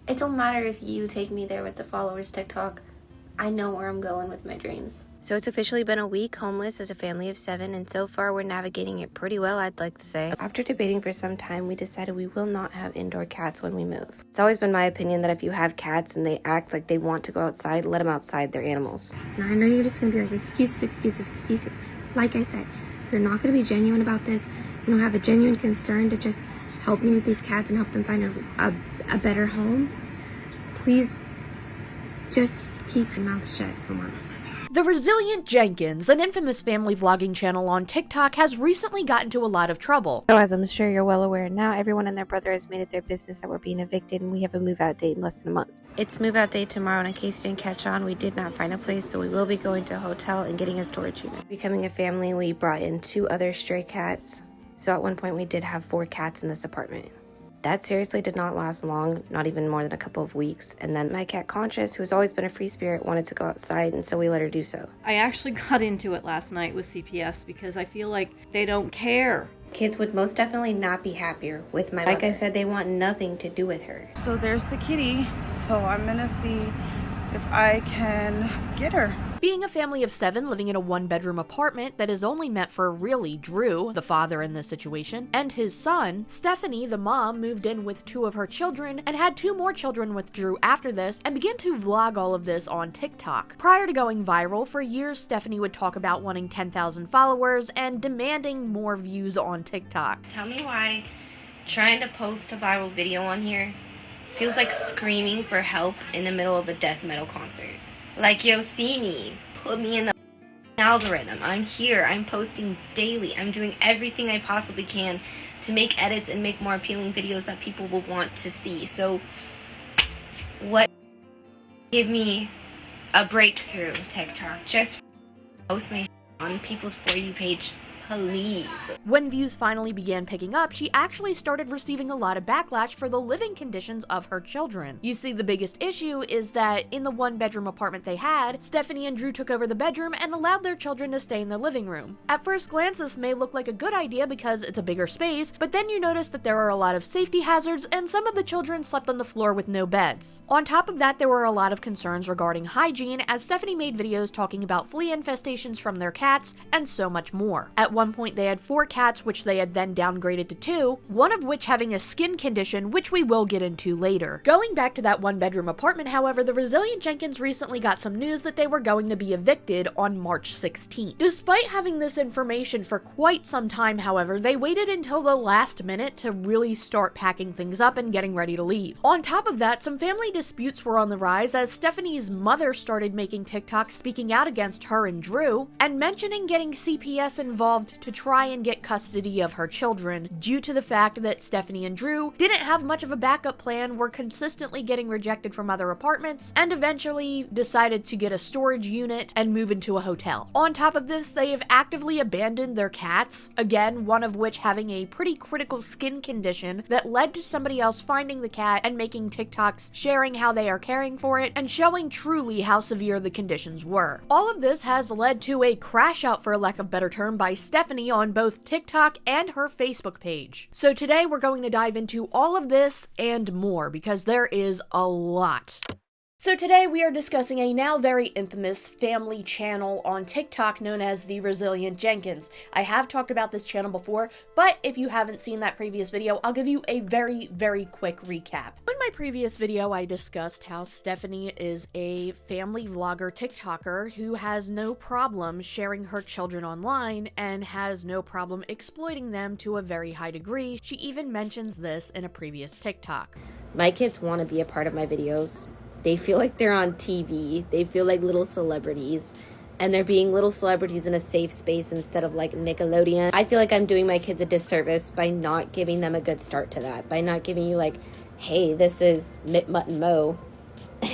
It don't matter if you take me there with the followers TikTok. I know where I'm going with my dreams. So it's officially been a week homeless as a family of 7, and so far we're navigating it pretty well, I'd like to say. After debating for some time, we decided we will not have indoor cats when we move. It's always been my opinion that if you have cats and they act like they want to go outside, let them outside. They're animals. Now I know you're just gonna be like, excuses. Like I said, if you're not gonna be genuine about this, you don't have a genuine concern to just help me with these cats and help them find a better home, please just keep your mouth shut for once. The Resilient Jenkins, an infamous family vlogging channel on TikTok, has recently gotten into a lot of trouble. So as I'm sure you're well aware now, everyone and their brother has made it their business that we're being evicted, and we have a move-out date in less than a month. It's move-out day tomorrow, and in case you didn't catch on, we did not find a place, so we will be going to a hotel and getting a storage unit. Becoming a family, we brought in 2 other stray cats, so at one point we did have 4 cats in this apartment. That seriously did not last long, not even more than a couple of weeks, and then my cat Conscious, who has always been a free spirit, wanted to go outside, and so we let her do so. I actually got into it last night with CPS because I feel like they don't care. Kids would most definitely not be happier with my mother. Like I said, they want nothing to do with her. So there's the kitty, so I'm gonna see if I can get her. Being a family of 7 living in a 1-bedroom apartment that is only meant for really Drew, the father in this situation, and his son, Stephanie, the mom, moved in with 2 of her children and had 2 more children with Drew after this and began to vlog all of this on TikTok. Prior to going viral, for years Stephanie would talk about wanting 10,000 followers and demanding more views on TikTok. Tell me why trying to post a viral video on here feels like screaming for help in the middle of a death metal concert. Like, yo, see me, put me in the algorithm. I'm here, I'm posting daily, I'm doing everything I possibly can to make edits and make more appealing videos that people will want to see. So, what? Give me a breakthrough, TikTok. Just post my on people's For You page. Please. When views finally began picking up, she actually started receiving a lot of backlash for the living conditions of her children. You see, the biggest issue is that in the 1-bedroom apartment they had, Stephanie and Drew took over the bedroom and allowed their children to stay in the living room. At first glance, this may look like a good idea because it's a bigger space, but then you notice that there are a lot of safety hazards and some of the children slept on the floor with no beds. On top of that, there were a lot of concerns regarding hygiene as Stephanie made videos talking about flea infestations from their cats and so much more. At one point, they had 4 cats, which they had then downgraded to 2, one of which having a skin condition, which we will get into later. Going back to that 1-bedroom apartment, however, the Resilient Jenkins recently got some news that they were going to be evicted on March 16th. Despite having this information for quite some time, however, they waited until the last minute to really start packing things up and getting ready to leave. On top of that, some family disputes were on the rise as Stephanie's mother started making TikToks speaking out against her and Drew, and mentioning getting CPS involved to try and get custody of her children due to the fact that Stephanie and Drew didn't have much of a backup plan, were consistently getting rejected from other apartments, and eventually decided to get a storage unit and move into a hotel. On top of this, they have actively abandoned their cats, again, one of which having a pretty critical skin condition that led to somebody else finding the cat and making TikToks sharing how they are caring for it and showing truly how severe the conditions were. All of this has led to a crash out, for lack of a better term, by Stephanie on both TikTok and her Facebook page. So today we're going to dive into all of this and more because there is a lot. So today we are discussing a now very infamous family channel on TikTok known as the Resilient Jenkins. I have talked about this channel before, but if you haven't seen that previous video, I'll give you a very quick recap. In my previous video, I discussed how Stephanie is a family vlogger TikToker who has no problem sharing her children online and has no problem exploiting them to a very high degree. She even mentions this in a previous TikTok. My kids want to be a part of my videos. They feel like they're on TV. They feel like little celebrities. And they're being little celebrities in a safe space instead of like Nickelodeon. I feel like I'm doing my kids a disservice by not giving them a good start to that. By not giving you like, hey, this is Mitt, Mutt, and Mo.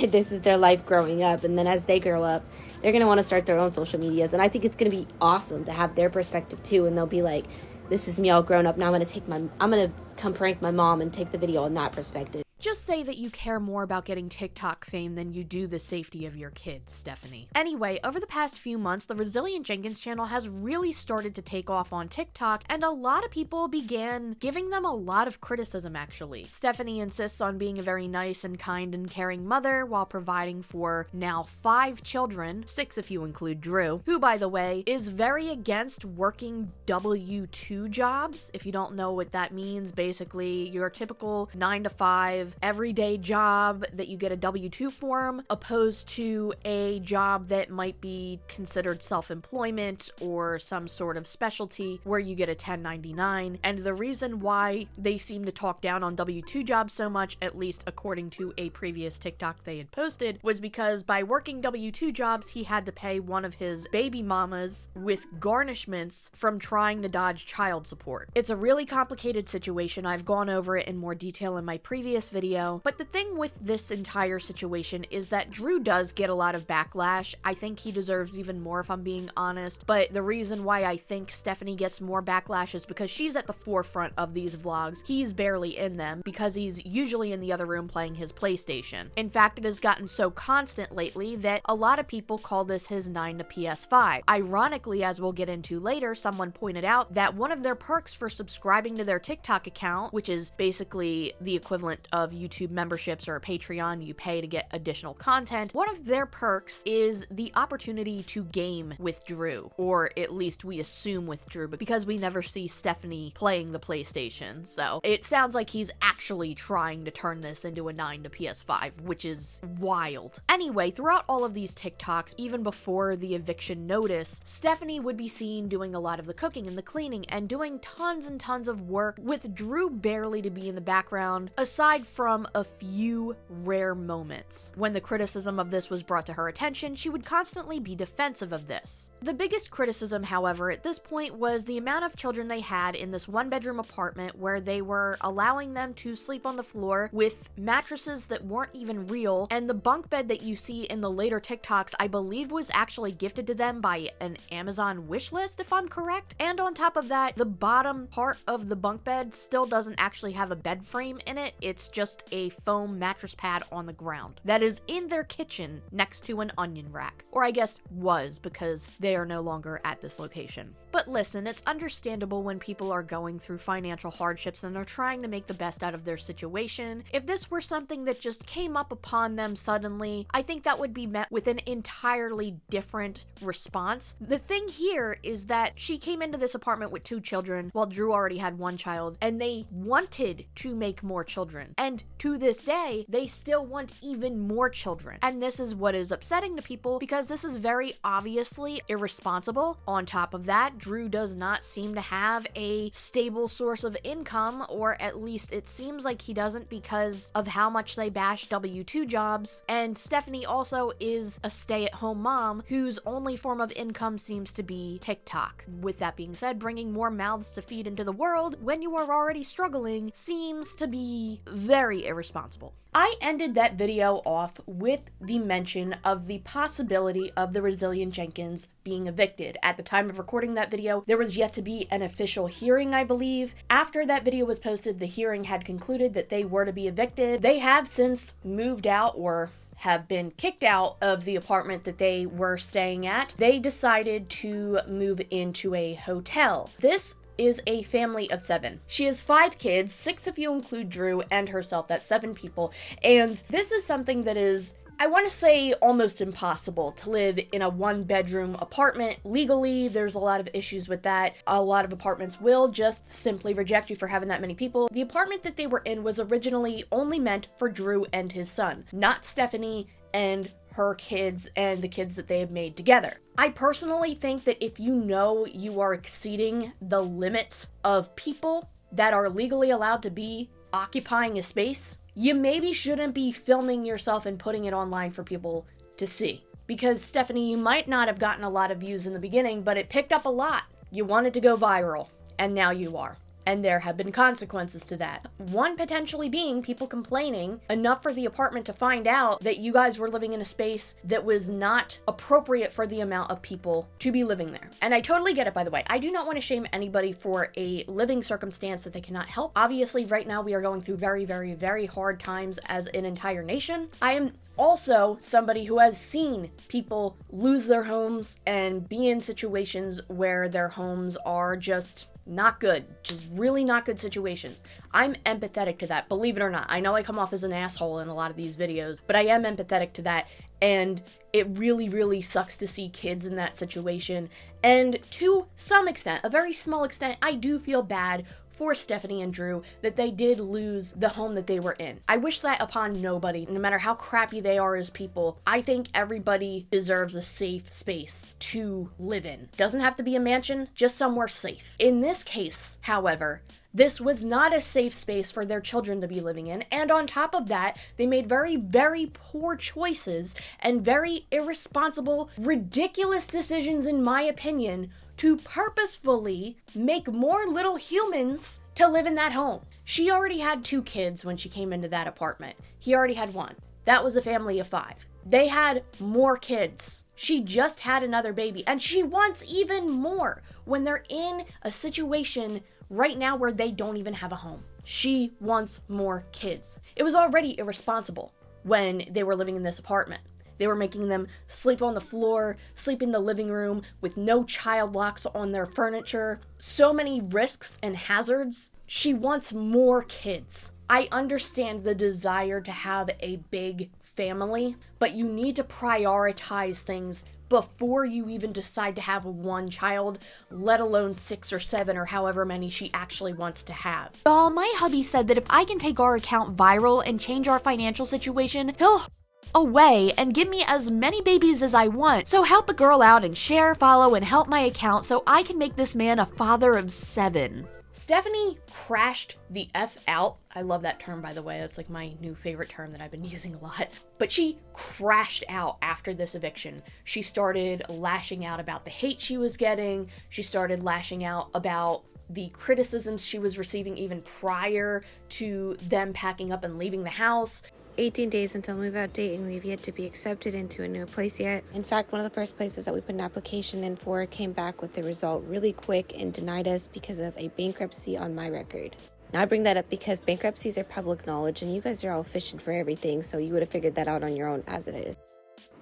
This is their life growing up. And then as they grow up, they're going to want to start their own social medias. And I think it's going to be awesome to have their perspective too. And they'll be like, this is me all grown up. Now I'm going to come prank my mom and take the video on that perspective. Just say that you care more about getting TikTok fame than you do the safety of your kids, Stephanie. Anyway, over the past few months, the Resilient Jenkins channel has really started to take off on TikTok, and a lot of people began giving them a lot of criticism, actually. Stephanie insists on being a very nice and kind and caring mother while providing for now 5 children, 6 if you include Drew, who, by the way, is very against working W-2 jobs. If you don't know what that means, basically your typical 9-to-5 everyday job that you get a W-2 form, opposed to a job that might be considered self-employment or some sort of specialty where you get a 1099. And the reason why they seem to talk down on W-2 jobs so much, at least according to a previous TikTok they had posted, was because by working W-2 jobs, he had to pay one of his baby mamas with garnishments from trying to dodge child support. It's a really complicated situation. I've gone over it in more detail in my previous video, but the thing with this entire situation is that Drew does get a lot of backlash. I think he deserves even more, if I'm being honest, but the reason why I think Stephanie gets more backlash is because she's at the forefront of these vlogs. He's barely in them because he's usually in the other room playing his PlayStation. In fact, it has gotten so constant lately that a lot of people call this his 9 to PS5. Ironically, as we'll get into later, someone pointed out that one of their perks for subscribing to their TikTok account, which is basically the equivalent of YouTube memberships or a Patreon, you pay to get additional content, one of their perks is the opportunity to game with Drew, or at least we assume with Drew, but because we never see Stephanie playing the PlayStation, so it sounds like he's actually trying to turn this into a 9 to PS5, which is wild. Anyway, throughout all of these TikToks, even before the eviction notice, Stephanie would be seen doing a lot of the cooking and the cleaning and doing tons and tons of work, with Drew barely to be in the background, aside from a few rare moments. When the criticism of this was brought to her attention, she would constantly be defensive of this. The biggest criticism, however, at this point was the amount of children they had in this one-bedroom apartment where they were allowing them to sleep on the floor with mattresses that weren't even real, and the bunk bed that you see in the later TikToks, I believe, was actually gifted to them by an Amazon wish list, if I'm correct. And on top of that, the bottom part of the bunk bed still doesn't actually have a bed frame in it. It's just a foam mattress pad on the ground that is in their kitchen next to an onion rack. Or I guess was, because they are no longer at this location. But listen, it's understandable when people are going through financial hardships and they're trying to make the best out of their situation. If this were something that just came up upon them suddenly, I think that would be met with an entirely different response. The thing here is that she came into this apartment with 2 children while Drew already had 1 child, and they wanted to make more children. And to this day, they still want even more children. And this is what is upsetting to people, because this is very obviously irresponsible. On top of that, Drew does not seem to have a stable source of income, or at least it seems like he doesn't because of how much they bash W-2 jobs. And Stephanie also is a stay-at-home mom whose only form of income seems to be TikTok. With that being said, bringing more mouths to feed into the world when you are already struggling seems to be very irresponsible. I ended that video off with the mention of the possibility of the Resilient Jenkins being evicted. At the time of recording that video, there was yet to be an official hearing, I believe. After that video was posted, the hearing had concluded that they were to be evicted. They have since moved out, or have been kicked out of the apartment that they were staying at. They decided to move into a hotel. This is a family of 7. She has 5 kids, 6 if you include Drew and herself. That's 7 people. And this is something that is, I want to say, almost impossible to live in a 1-bedroom apartment legally. There's a lot of issues with that. A lot of apartments will just simply reject you for having that many people. The apartment that they were in was originally only meant for Drew and his son, not Stephanie and her kids and the kids that they have made together. I personally think that if you know you are exceeding the limits of people that are legally allowed to be occupying a space, you maybe shouldn't be filming yourself and putting it online for people to see. Because Stephanie, you might not have gotten a lot of views in the beginning, but it picked up a lot. You wanted to go viral, and now you are. And there have been consequences to that. One potentially being people complaining enough for the apartment to find out that you guys were living in a space that was not appropriate for the amount of people to be living there. And I totally get it, by the way. I do not want to shame anybody for a living circumstance that they cannot help. Obviously, right now we are going through very, very, very hard times as an entire nation. I am also somebody who has seen people lose their homes and be in situations where their homes are just not good, just really not good situations. I'm empathetic to that, believe it or not. I know I come off as an asshole in a lot of these videos, but I am empathetic to that, and it really, really sucks to see kids in that situation. And to some extent, a very small extent, I do feel bad for Stephanie and Drew that they did lose the home that they were in. I wish that upon nobody, no matter how crappy they are as people. I think everybody deserves a safe space to live in. Doesn't have to be a mansion, just somewhere safe. In this case, however, this was not a safe space for their children to be living in, and on top of that, they made very, very poor choices and very irresponsible, ridiculous decisions, in my opinion, to purposefully make more little humans to live in that home. She already had 2 kids when she came into that apartment. He already had 1. That was a family of 5. They had more kids. She just had another baby, and she wants even more when they're in a situation right now where they don't even have a home. She wants more kids. It was already irresponsible when they were living in this apartment. They were making them sleep on the floor, sleep in the living room with no child locks on their furniture. So many risks and hazards. She wants more kids. I understand the desire to have a big family, but you need to prioritize things before you even decide to have 1 child, let alone 6 or 7 or however many she actually wants to have. Y'all, my hubby said that if I can take our account viral and change our financial situation, he'll away and give me as many babies as I want. So help a girl out and share, follow, and help my account so I can make this man a father of 7. Stephanie crashed the F out. I love that term, by the way. That's like my new favorite term that I've been using a lot. But she crashed out after this eviction. She started lashing out about the hate she was getting. She started lashing out about the criticisms she was receiving even prior to them packing up and leaving the house. 18 days until move-out date, and we've yet to be accepted into a new place yet. In fact, one of the first places that we put an application in for came back with the result really quick and denied us because of a bankruptcy on my record. Now, I bring that up because bankruptcies are public knowledge, and you guys are all fishing for everything, so you would have figured that out on your own as it is.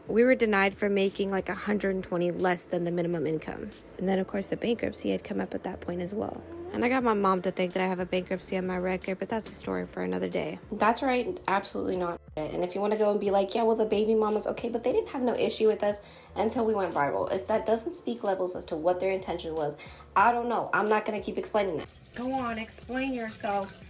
We were denied for making like 120 less than the minimum income. And then, of course, the bankruptcy had come up at that point as well. And I got my mom to think that I have a bankruptcy on my record, but that's a story for another day. That's right, absolutely not. And if you want to go and be like, yeah, well, the baby mama's okay, but they didn't have no issue with us until we went viral. If that doesn't speak levels as to what their intention was, I don't know. I'm not going to keep explaining that. Go on, explain yourself.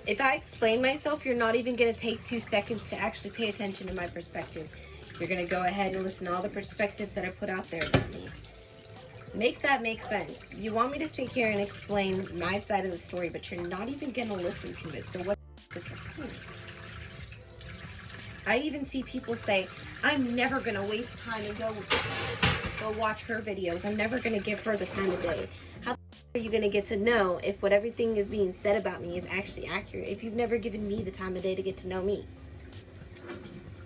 If I explain myself, you're not even going to take 2 seconds to actually pay attention to my perspective. You're going to go ahead and listen to all the perspectives that I put out there about me. Make that make sense. You want me to sit here and explain my side of the story, but you're not even going to listen to it. So what is the point? I even see people say, I'm never going to waste time and go watch her videos. I'm never going to give her the time of day. How are you going to get to know if what everything is being said about me is actually accurate if you've never given me the time of day to get to know me?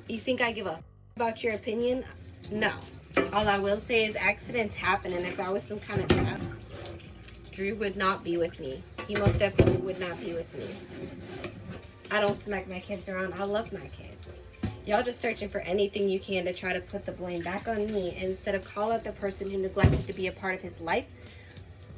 You think I give a about your opinion? No. All I will say is accidents happen, and if I was some kind of crap, Drew would not be with me. He most definitely would not be with me. I don't smack my kids around. I love my kids. Y'all just searching for anything you can to try to put the blame back on me instead of call out the person who neglected to be a part of his life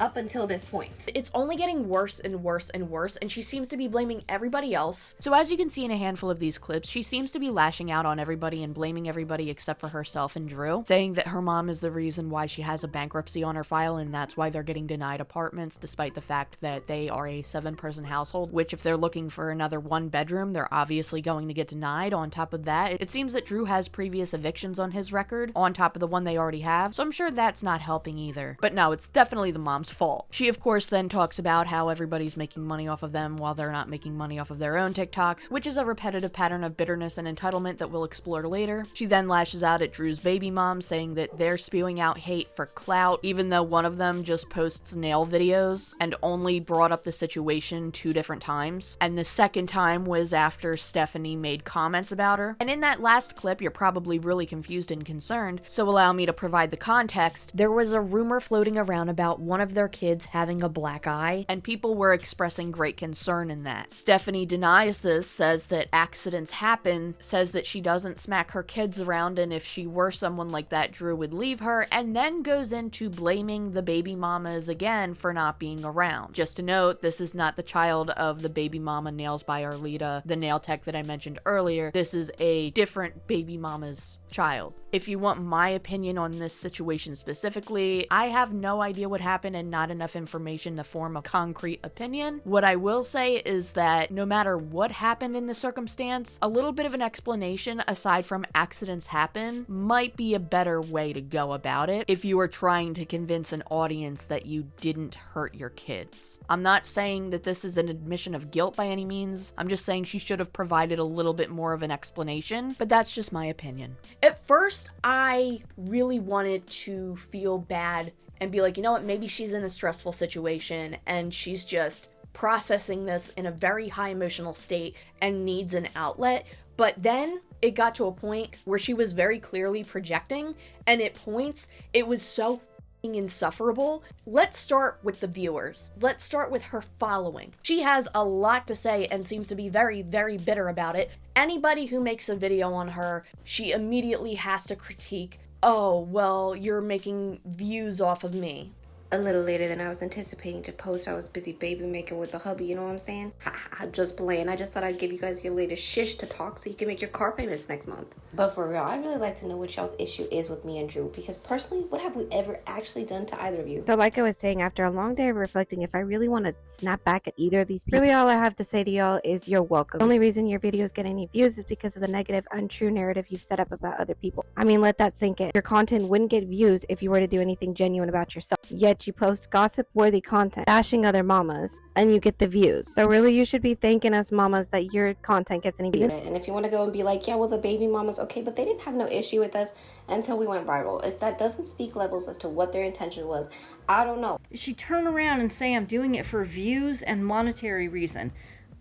up until this point. It's only getting worse and worse and worse, and she seems to be blaming everybody else. So as you can see in a handful of these clips, she seems to be lashing out on everybody and blaming everybody except for herself and Drew, saying that her mom is the reason why she has a bankruptcy on her file, and that's why they're getting denied apartments, despite the fact that they are a 7-person household, which if they're looking for another 1-bedroom, they're obviously going to get denied. On top of that, it seems that Drew has previous evictions on his record, on top of the one they already have, so I'm sure that's not helping either. But no, it's definitely the mom's platform's fault. She of course then talks about how everybody's making money off of them while they're not making money off of their own TikToks, which is a repetitive pattern of bitterness and entitlement that we'll explore later. She then lashes out at Drew's baby mom, saying that they're spewing out hate for clout, even though one of them just posts nail videos and only brought up the situation 2 different times. And the second time was after Stephanie made comments about her. And in that last clip, you're probably really confused and concerned, so allow me to provide the context. There was a rumor floating around about one of their kids having a black eye, and people were expressing great concern in that. Stephanie denies this, says that accidents happen, says that she doesn't smack her kids around, and if she were someone like that, Drew would leave her, and then goes into blaming the baby mamas again for not being around. Just to note, this is not the child of the baby mama Nails by Arlita, the nail tech that I mentioned earlier. This is a different baby mama's child. If you want my opinion on this situation specifically, I have no idea what happened and not enough information to form a concrete opinion. What I will say is that no matter what happened in the circumstance, a little bit of an explanation aside from accidents happen might be a better way to go about it if you are trying to convince an audience that you didn't hurt your kids. I'm not saying that this is an admission of guilt by any means. I'm just saying she should have provided a little bit more of an explanation, but that's just my opinion. At first, I really wanted to feel bad and be like, you know what, maybe she's in a stressful situation and she's just processing this in a very high emotional state and needs an outlet. But then it got to a point where she was very clearly projecting, and at points it was so insufferable. Let's start with the viewers. Let's start with her following. She has a lot to say and seems to be very, very bitter about it. Anybody who makes a video on her, she immediately has to critique, oh, well, you're making views off of me. A little later than I was anticipating to post. I was busy baby making with the hubby, you know what I'm saying? I'm just playing. I just thought I'd give you guys your latest shish to talk so you can make your car payments next month. But for real, I'd really like to know what y'all's issue is with me and Drew, because personally, what have we ever actually done to either of you? So like I was saying, after a long day of reflecting, if I really want to snap back at either of these people, really all I have to say to y'all is you're welcome. The only reason your videos get any views is because of the negative, untrue narrative you've set up about other people. I mean, let that sink in. Your content wouldn't get views if you were to do anything genuine about yourself. Yet you post gossip-worthy content, bashing other mamas, and you get the views. So really, you should be thanking us mamas that your content gets any views. And if you want to go and be like, yeah, well, the baby mamas, okay, but they didn't have no issue with us until we went viral. If that doesn't speak levels as to what their intention was, I don't know. She turn around and say I'm doing it for views and monetary reason.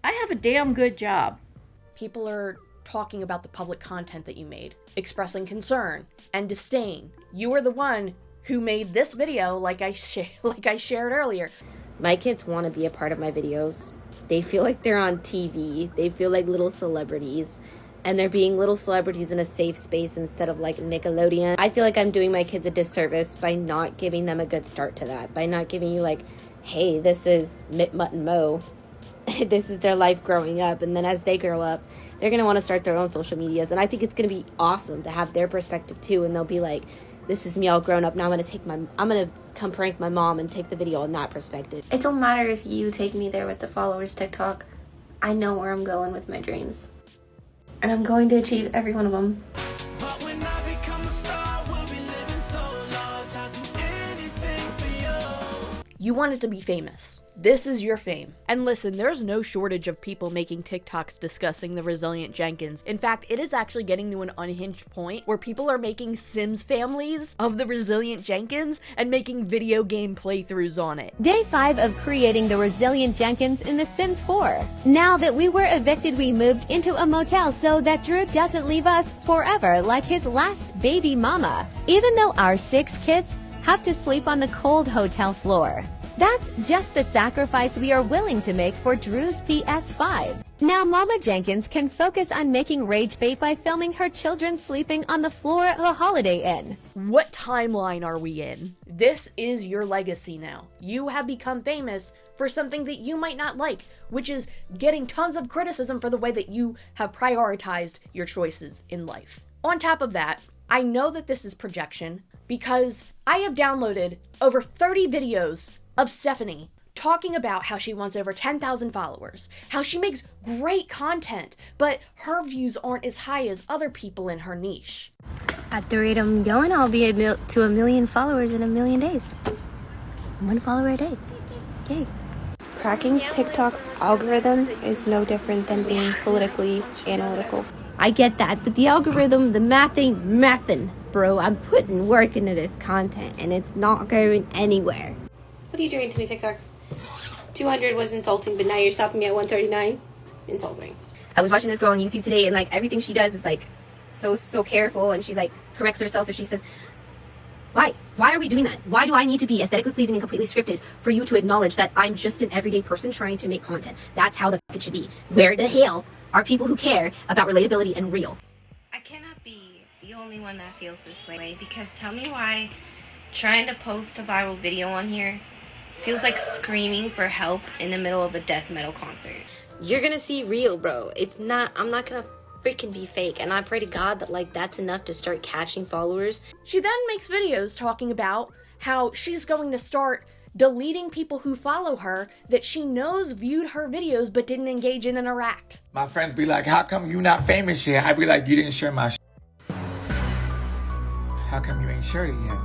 I have a damn good job. People are talking about the public content that you made, expressing concern and disdain. You are the one who made this video, like I shared earlier. My kids want to be a part of my videos. They feel like they're on TV. They feel like little celebrities. And they're being little celebrities in a safe space instead of like Nickelodeon. I feel like I'm doing my kids a disservice by not giving them a good start to that. By not giving you like, hey, this is Mitt, Mutt, and Mo. This is their life growing up. And then as they grow up, they're going to want to start their own social medias. And I think it's going to be awesome to have their perspective too. And they'll be like, this is me all grown up. Now I'm gonna come prank my mom and take the video on that perspective. It don't matter if you take me there with the followers TikTok. I know where I'm going with my dreams. And I'm going to achieve every one of them. But when I become a star, we'll be living so large. I'll do anything for you. You wanted to be famous. This is your fame. And listen, there's no shortage of people making TikToks discussing the resilient Jenkins. In fact, it is actually getting to an unhinged point where people are making Sims families of the resilient Jenkins and making video game playthroughs on it. Day 5 of creating the resilient Jenkins in The Sims 4. Now that we were evicted, we moved into a motel so that Drew doesn't leave us forever like his last baby mama, even though our 6 kids have to sleep on the cold hotel floor. That's just the sacrifice we are willing to make for Drew's PS5. Now Mama Jenkins can focus on making rage bait by filming her children sleeping on the floor of a Holiday Inn. What timeline are we in? This is your legacy now. You have become famous for something that you might not like, which is getting tons of criticism for the way that you have prioritized your choices in life. On top of that, I know that this is projection because I have downloaded over 30 videos of Stephanie talking about how she wants over 10,000 followers, how she makes great content, but her views aren't as high as other people in her niche. At the rate I'm going, I'll be to 1 million followers in 1 million days. 1 follower a day. Yay. Cracking TikTok's algorithm is no different than being politically analytical. I get that, but the algorithm, the math ain't mathin', bro. I'm putting work into this content, and it's not going anywhere. What are you doing to me, TikTok? 200 was insulting, but now you're stopping me at 139? Insulting. I was watching this girl on YouTube today, and like everything she does is like so careful, and she's like corrects herself if she says, why are we doing that? Why do I need to be aesthetically pleasing and completely scripted for you to acknowledge that I'm just an everyday person trying to make content? That's how the it should be. Where the hell are people who care about relatability and real? I cannot be the only one that feels this way, because tell me why trying to post a viral video on here feels like screaming for help in the middle of a death metal concert. You're gonna see real, bro. I'm not gonna freaking be fake, and I pray to God that like that's enough to start catching followers. She then makes videos talking about how she's going to start deleting people who follow her that she knows viewed her videos but didn't engage and interact. My friends be like, how come you not famous yet? I be like, you didn't share my How come you ain't shared it yet?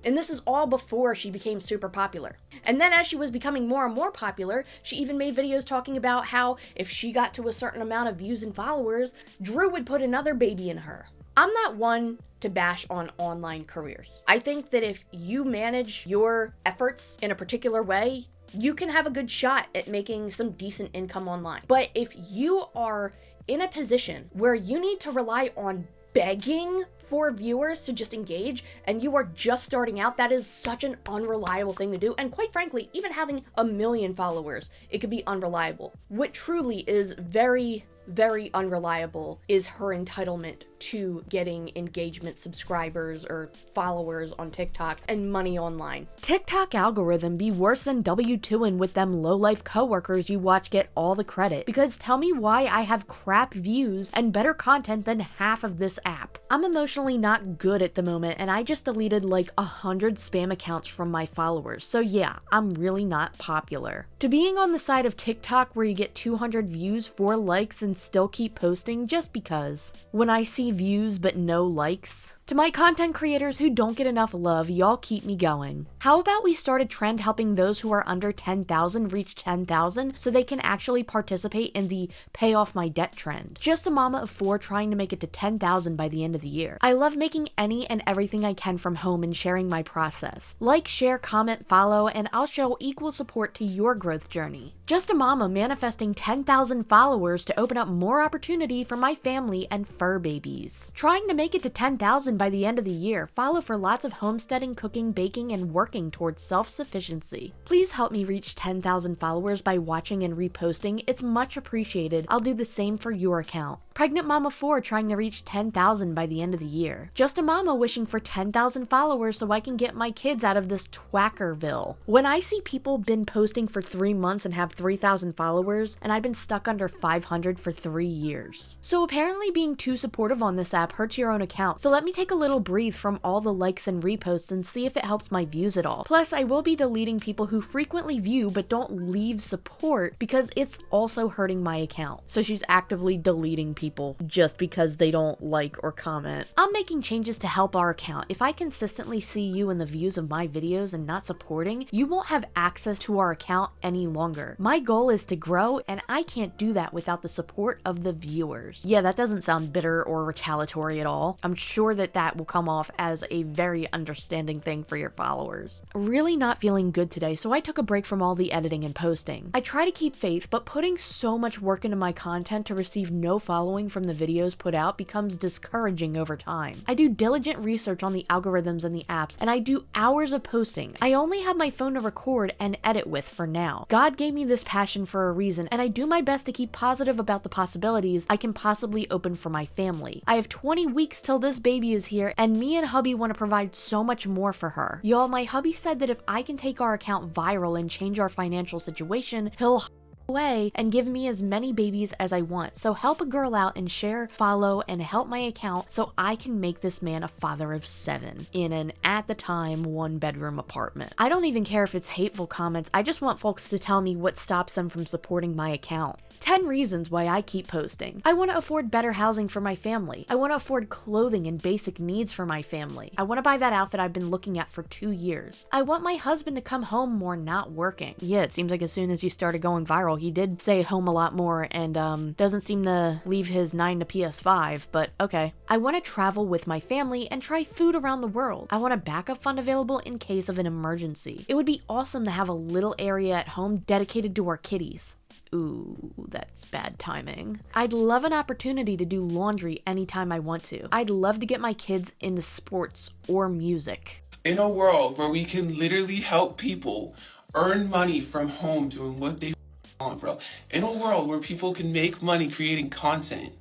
And this is all before she became super popular. And then as she was becoming more and more popular, she even made videos talking about how if she got to a certain amount of views and followers, Drew would put another baby in her. I'm not one to bash on online careers. I think that if you manage your efforts in a particular way, you can have a good shot at making some decent income online. But if you are in a position where you need to rely on begging for viewers to just engage, and you are just starting out, that is such an unreliable thing to do. And quite frankly, even having 1 million followers, it could be unreliable. What truly is very, very unreliable is her entitlement to getting engagement, subscribers, or followers on TikTok and money online. TikTok algorithm be worse than W2ing with them low-life coworkers you watch get all the credit, because tell me why I have crap views and better content than half of this app. I'm emotionally not good at the moment, and I just deleted like 100 spam accounts from my followers, so yeah, I'm really not popular. To being on the side of TikTok where you get 200 views, 4 likes, and still keep posting just because. When I see views but no likes. To my content creators who don't get enough love, y'all keep me going. How about we start a trend helping those who are under 10,000 reach 10,000 so they can actually participate in the pay off my debt trend? Just a mama of 4 trying to make it to 10,000 by the end of the year. I love making any and everything I can from home and sharing my process. Like, share, comment, follow, and I'll show equal support to your growth journey. Just a mama manifesting 10,000 followers to open up more opportunity for my family and fur babies. Trying to make it to 10,000 by the end of the year. Follow for lots of homesteading, cooking, baking, and working towards self-sufficiency. Please help me reach 10,000 followers by watching and reposting. It's much appreciated. I'll do the same for your account. Pregnant mama 4 trying to reach 10,000 by the end of the year. Just a mama wishing for 10,000 followers so I can get my kids out of this Twackerville. When I see people been posting for 3 months and have 3,000 followers, and I've been stuck under 500 for 3 years. So apparently being too supportive on this app hurts your own account, so let me take a little breathe from all the likes and reposts and see if it helps my views at all. Plus, I will be deleting people who frequently view but don't leave support because it's also hurting my account. So she's actively deleting people just because they don't like or comment. I'm making changes to help our account. If I consistently see you in the views of my videos and not supporting, you won't have access to our account any longer. My goal is to grow, and I can't do that without the support of the viewers. Yeah, that doesn't sound bitter or retaliatory at all. I'm sure that will come off as a very understanding thing for your followers. Really not feeling good today, so I took a break from all the editing and posting. I try to keep faith, but putting so much work into my content to receive no following from the videos put out becomes discouraging over time. I do diligent research on the algorithms and the apps, and I do hours of posting. I only have my phone to record and edit with for now. God gave me this passion for a reason, and I do my best to keep positive about the possibilities I can possibly open for my family. I have 20 weeks till this baby is here, and me and hubby want to provide so much more for her. Y'all, my hubby said that if I can take our account viral and change our financial situation, he'll away and give me as many babies as I want. So help a girl out and share, follow, and help my account so I can make this man a father of 7 in an, at the time, 1-bedroom apartment. I don't even care if it's hateful comments. I just want folks to tell me what stops them from supporting my account. 10 reasons why I keep posting. I want to afford better housing for my family. I want to afford clothing and basic needs for my family. I want to buy that outfit I've been looking at for 2 years. I want my husband to come home more not working. Yeah, it seems like as soon as you started going viral, he did stay home a lot more and doesn't seem to leave his 9 to PS5, but okay. I want to travel with my family and try food around the world. I want a backup fund available in case of an emergency. It would be awesome to have a little area at home dedicated to our kitties. Ooh, that's bad timing. I'd love an opportunity to do laundry anytime I want to. I'd love to get my kids into sports or music. In a world where we can literally help people earn money from home doing what they want, bro. In a world where people can make money creating content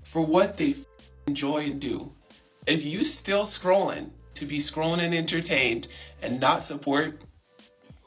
for what they enjoy and do. If you still scrolling to be scrolling and entertained and not support,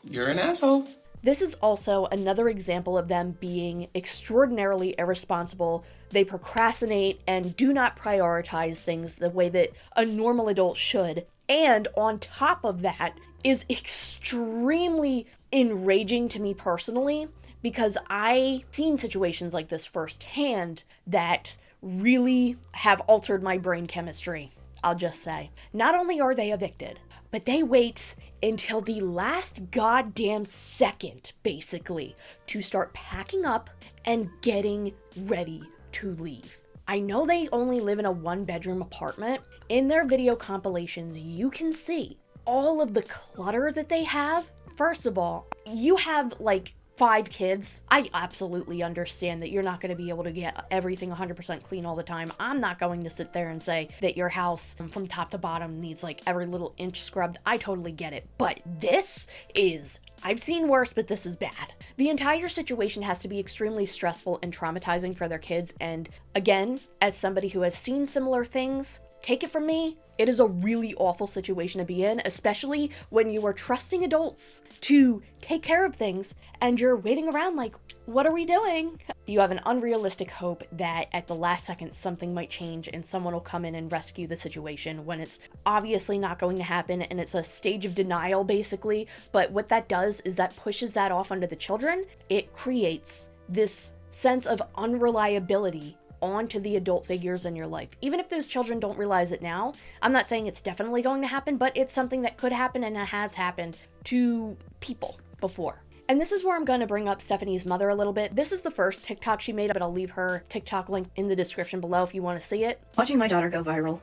you're an asshole. This is also another example of them being extraordinarily irresponsible. They procrastinate and do not prioritize things the way that a normal adult should. And on top of that is extremely enraging to me personally, because I've seen situations like this firsthand that really have altered my brain chemistry, I'll just say. Not only are they evicted, but they wait until the last goddamn second, basically, to start packing up and getting ready to leave. I know they only live in a 1-bedroom apartment. In their video compilations, you can see all of the clutter that they have. First of all, you have like 5 kids. I absolutely understand that you're not going to be able to get everything 100% clean all the time. I'm not going to sit there and say that your house from top to bottom needs like every little inch scrubbed. I totally get it. But this is, I've seen worse, but this is bad. The entire situation has to be extremely stressful and traumatizing for their kids. And again, as somebody who has seen similar things, take it from me, it is a really awful situation to be in, especially when you are trusting adults to take care of things and you're waiting around like, what are we doing? You have an unrealistic hope that at the last second something might change and someone will come in and rescue the situation when it's obviously not going to happen, and it's a stage of denial basically. But what that does is that pushes that off onto the children. It creates this sense of unreliability onto the adult figures in your life. Even if those children don't realize it now, I'm not saying it's definitely going to happen, but it's something that could happen and it has happened to people before. And this is where I'm going to bring up Stephanie's mother a little bit. This is the first TikTok she made, but I'll leave her TikTok link in the description below if you want to see it. Watching my daughter go viral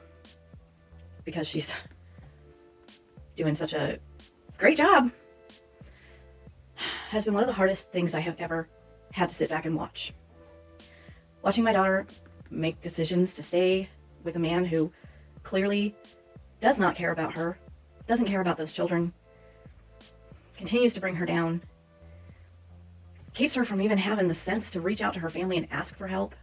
because she's doing such a great job has been one of the hardest things I have ever had to sit back and watch. Watching my daughter make decisions to stay with a man who clearly does not care about her, doesn't care about those children, continues to bring her down, keeps her from even having the sense to reach out to her family and ask for help.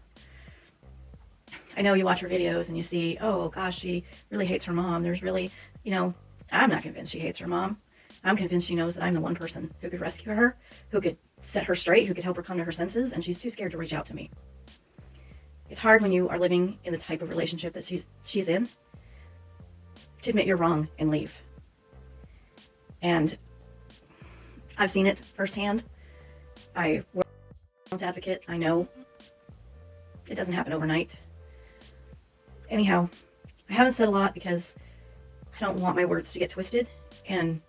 I know you watch her videos and you see, oh gosh, she really hates her mom. There's really, I'm not convinced she hates her mom. I'm convinced she knows that I'm the one person who could rescue her, who could set her straight, who could help her come to her senses, and she's too scared to reach out to me. It's hard when you are living in the type of relationship that she's in to admit you're wrong and leave. And I've seen it firsthand. I work as an advocate. I know it doesn't happen overnight. Anyhow, I haven't said a lot because I don't want my words to get twisted and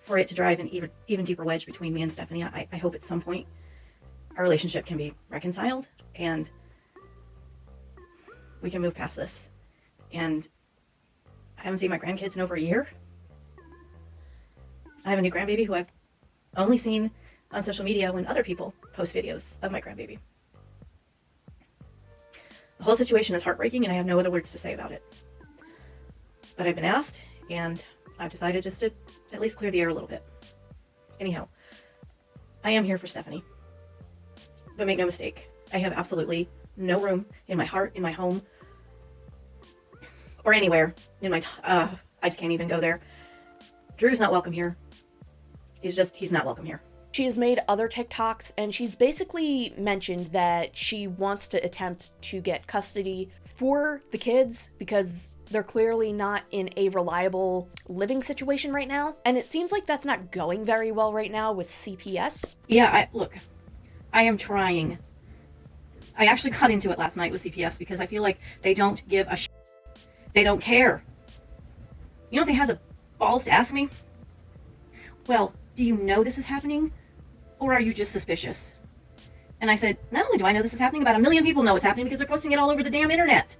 for it to drive an even deeper wedge between me and Stephanie. I hope at some point our relationship can be reconciled and we can move past this. And I haven't seen my grandkids in over a year. I have a new grandbaby who I've only seen on social media when other people post videos of my grandbaby. The whole situation is heartbreaking and I have no other words to say about it. But I've been asked and I've decided just to at least clear the air a little bit. Anyhow, I am here for Stephanie. But make no mistake, I have absolutely no room in my heart, in my home, or anywhere in my, I just can't even go there. Drew's not welcome here. He's not welcome here. She has made other TikToks, and she's basically mentioned that she wants to attempt to get custody for the kids because they're clearly not in a reliable living situation right now. And it seems like that's not going very well right now with CPS. Yeah, look, I am trying. I actually got into it last night with CPS because I feel like they don't give a shit. They don't care. You know, they had the balls to ask me, well, do you know this is happening? Or are you just suspicious? And I said, not only do I know this is happening, about 1 million people know it's happening because they're posting it all over the damn internet.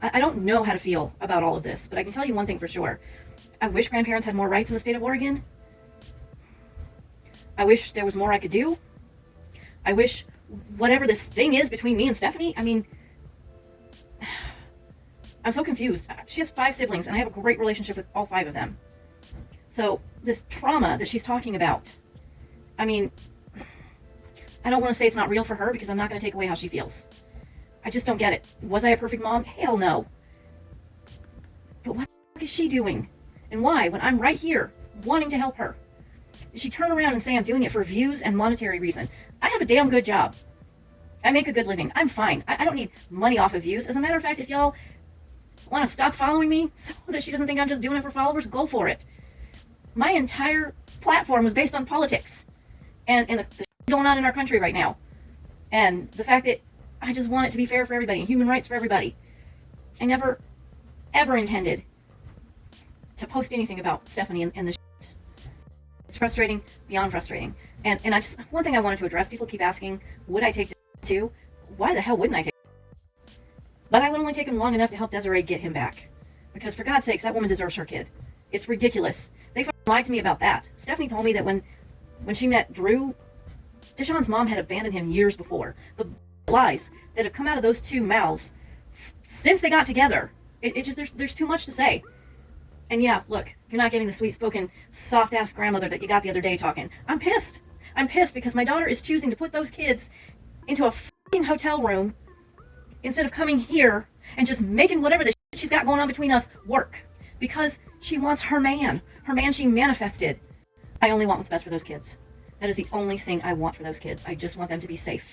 I don't know how to feel about all of this, but I can tell you one thing for sure. I wish grandparents had more rights in the state of Oregon. I wish there was more I could do. I wish whatever this thing is between me and Stephanie, I mean, I'm so confused. She has 5 siblings, and I have a great relationship with all 5 of them. So this trauma that she's talking about, I mean, I don't want to say it's not real for her because I'm not going to take away how she feels. I just don't get it. Was I a perfect mom? Hell no. But what the fuck is she doing? And why, when I'm right here wanting to help her, did she turn around and say I'm doing it for views and monetary reason? I have a damn good job. I make a good living. I'm fine. I don't need money off of views. As a matter of fact, if y'all want to stop following me so that she doesn't think I'm just doing it for followers, go for it. My entire platform was based on politics and the shit going on in our country right now. And the fact that I just want it to be fair for everybody, human rights for everybody. I never, ever intended to post anything about Stephanie and the shit. It's frustrating, beyond frustrating. And I just, one thing I wanted to address, people keep asking, would I take this too? Why the hell wouldn't I take it? But I would only take him long enough to help Desiree get him back. Because for God's sakes, that woman deserves her kid. It's ridiculous. They lied to me about that. Stephanie told me that when she met Drew, Deshaun's mom had abandoned him years before. The lies that have come out of those 2 mouths since they got together, it just, there's too much to say. And yeah, look, you're not getting the sweet-spoken, soft-ass grandmother that you got the other day talking. I'm pissed. I'm pissed because my daughter is choosing to put those kids into a f***ing hotel room instead of coming here and just making whatever the shit she's got going on between us work. Because she wants her man she manifested. I only want what's best for those kids. That is the only thing I want for those kids. I just want them to be safe.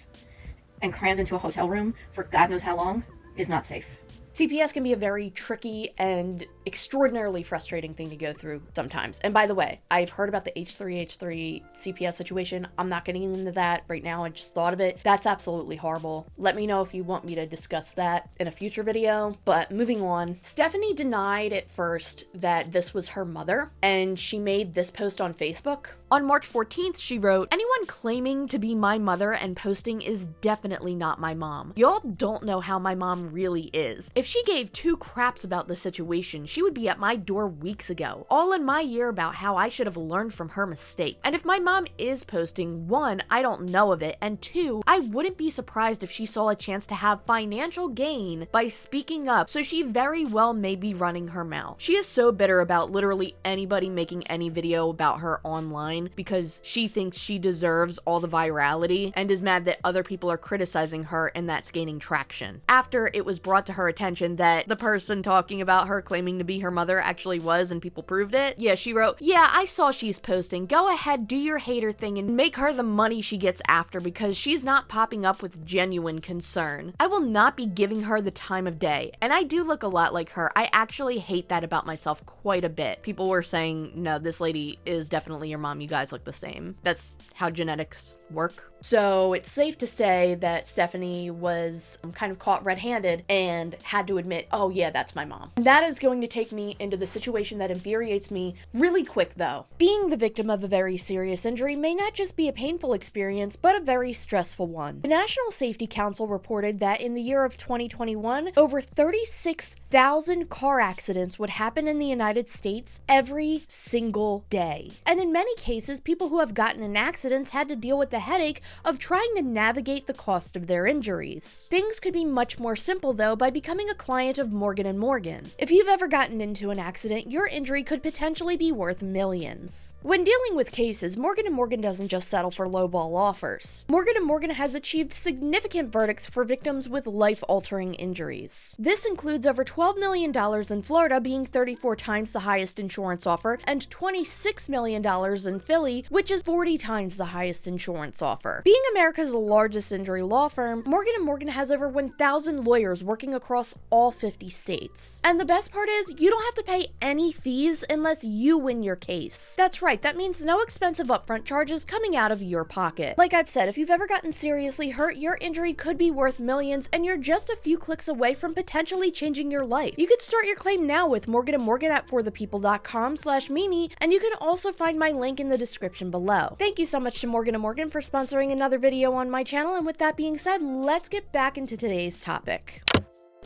And crammed into a hotel room for God knows how long is not safe. CPS can be a very tricky and extraordinarily frustrating thing to go through sometimes. And by the way, I've heard about the H3H3 CPS situation. I'm not getting into that right now. I just thought of it. That's absolutely horrible. Let me know if you want me to discuss that in a future video. But moving on, Stephanie denied at first that this was her mother, and she made this post on Facebook. On March 14th, she wrote, "Anyone claiming to be my mother and posting is definitely not my mom. Y'all don't know how my mom really is. If she gave 2 craps about the situation, she would be at my door weeks ago, all in my ear about how I should have learned from her mistake. And if my mom is posting, 1, I don't know of it, and 2, I wouldn't be surprised if she saw a chance to have financial gain by speaking up, so she very well may be running her mouth. She is so bitter about literally anybody making any video about her online because she thinks she deserves all the virality and is mad that other people are criticizing her and that's gaining traction. After it was brought to her attention that the person talking about her claiming to be her mother actually was and people proved it, yeah, she wrote, "Yeah, I saw she's posting. Go ahead, do your hater thing and make her the money she gets after because she's not popping up with genuine concern. I will not be giving her the time of day. And I do look a lot like her. I actually hate that about myself quite a bit." People were saying, no, this lady is definitely your mom. You guys look the same. That's how genetics work. So it's safe to say that Stephanie was kind of caught red-handed and had to admit, oh yeah, that's my mom. And that is going to take me into the situation that infuriates me really quick though. Being the victim of a very serious injury may not just be a painful experience, but a very stressful one. The National Safety Council reported that in the year of 2021, over 36,000 car accidents would happen in the United States every single day. And in many cases, people who have gotten in accidents had to deal with the headache of trying to navigate the cost of their injuries. Things could be much more simple though by becoming a client of Morgan & Morgan. If you've ever gotten into an accident, your injury could potentially be worth millions. When dealing with cases, Morgan & Morgan doesn't just settle for lowball offers. Morgan & Morgan has achieved significant verdicts for victims with life-altering injuries. This includes over $12 million in Florida being 34 times the highest insurance offer, and $26 million in Philly, which is 40 times the highest insurance offer. Being America's largest injury law firm, Morgan & Morgan has over 1,000 lawyers working across all 50 states. And the best part is, you don't have to pay any fees unless you win your case. That's right, that means no expensive upfront charges coming out of your pocket. Like I've said, if you've ever gotten seriously hurt, your injury could be worth millions, and you're just a few clicks away from potentially changing your life. You could start your claim now with Morgan & Morgan at forthepeople.com/Mimi, and you can also find my link in the description below. Thank you so much to Morgan & Morgan for sponsoring another video on my channel, and with that being said, let's get back into today's topic.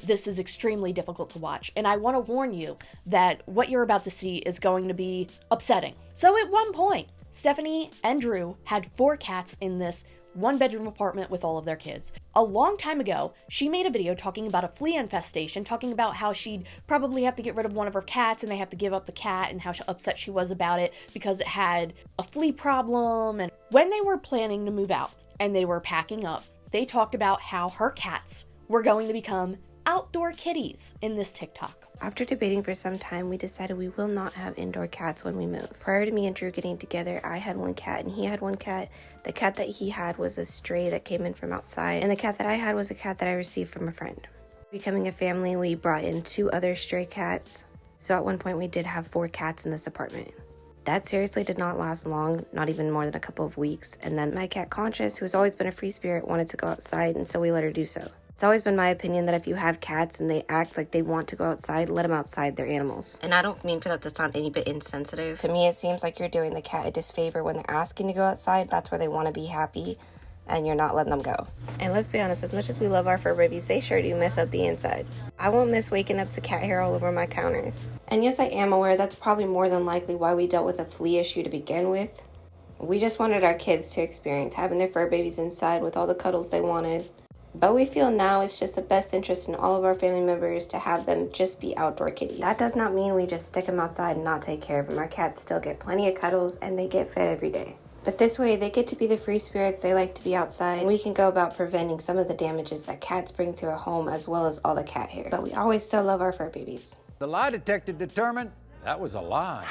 This is extremely difficult to watch, and I want to warn you that what you're about to see is going to be upsetting. So at one point, Stephanie and Drew had 4 cats in this one-bedroom apartment with all of their kids. A long time ago, she made a video talking about a flea infestation, talking about how she'd probably have to get rid of one of her cats and they have to give up the cat, and how upset she was about it because it had a flea problem. And when they were planning to move out and they were packing up, they talked about how her cats were going to become outdoor kitties in this TikTok. After debating for some time, we decided we will not have indoor cats when we move. Prior to me and Drew getting together, I had 1 cat and he had 1 cat. The cat that he had was a stray that came in from outside, and the cat that I had was a cat that I received from a friend. Becoming a family, we brought in 2 other stray cats. So at one point we did have 4 cats in this apartment. That seriously did not last long, not even more than a couple of weeks. And then my cat Conscious, who has always been a free spirit, wanted to go outside, and so we let her do so. It's always been my opinion that if you have cats and they act like they want to go outside, let them outside, they're animals. And I don't mean for that to sound any bit insensitive. To me, it seems like you're doing the cat a disfavor when they're asking to go outside. That's where they want to be happy, and you're not letting them go. And let's be honest, as much as we love our fur babies, they sure do mess up the inside. I won't miss waking up to cat hair all over my counters. And yes, I am aware that's probably more than likely why we dealt with a flea issue to begin with. We just wanted our kids to experience having their fur babies inside with all the cuddles they wanted. But we feel now it's just the best interest in all of our family members to have them just be outdoor kitties. That does not mean we just stick them outside and not take care of them. Our cats still get plenty of cuddles and they get fed every day. But this way, they get to be the free spirits they like to be outside, and we can go about preventing some of the damages that cats bring to a home, as well as all the cat hair. But we always still love our fur babies. The lie detector determined that was a lie.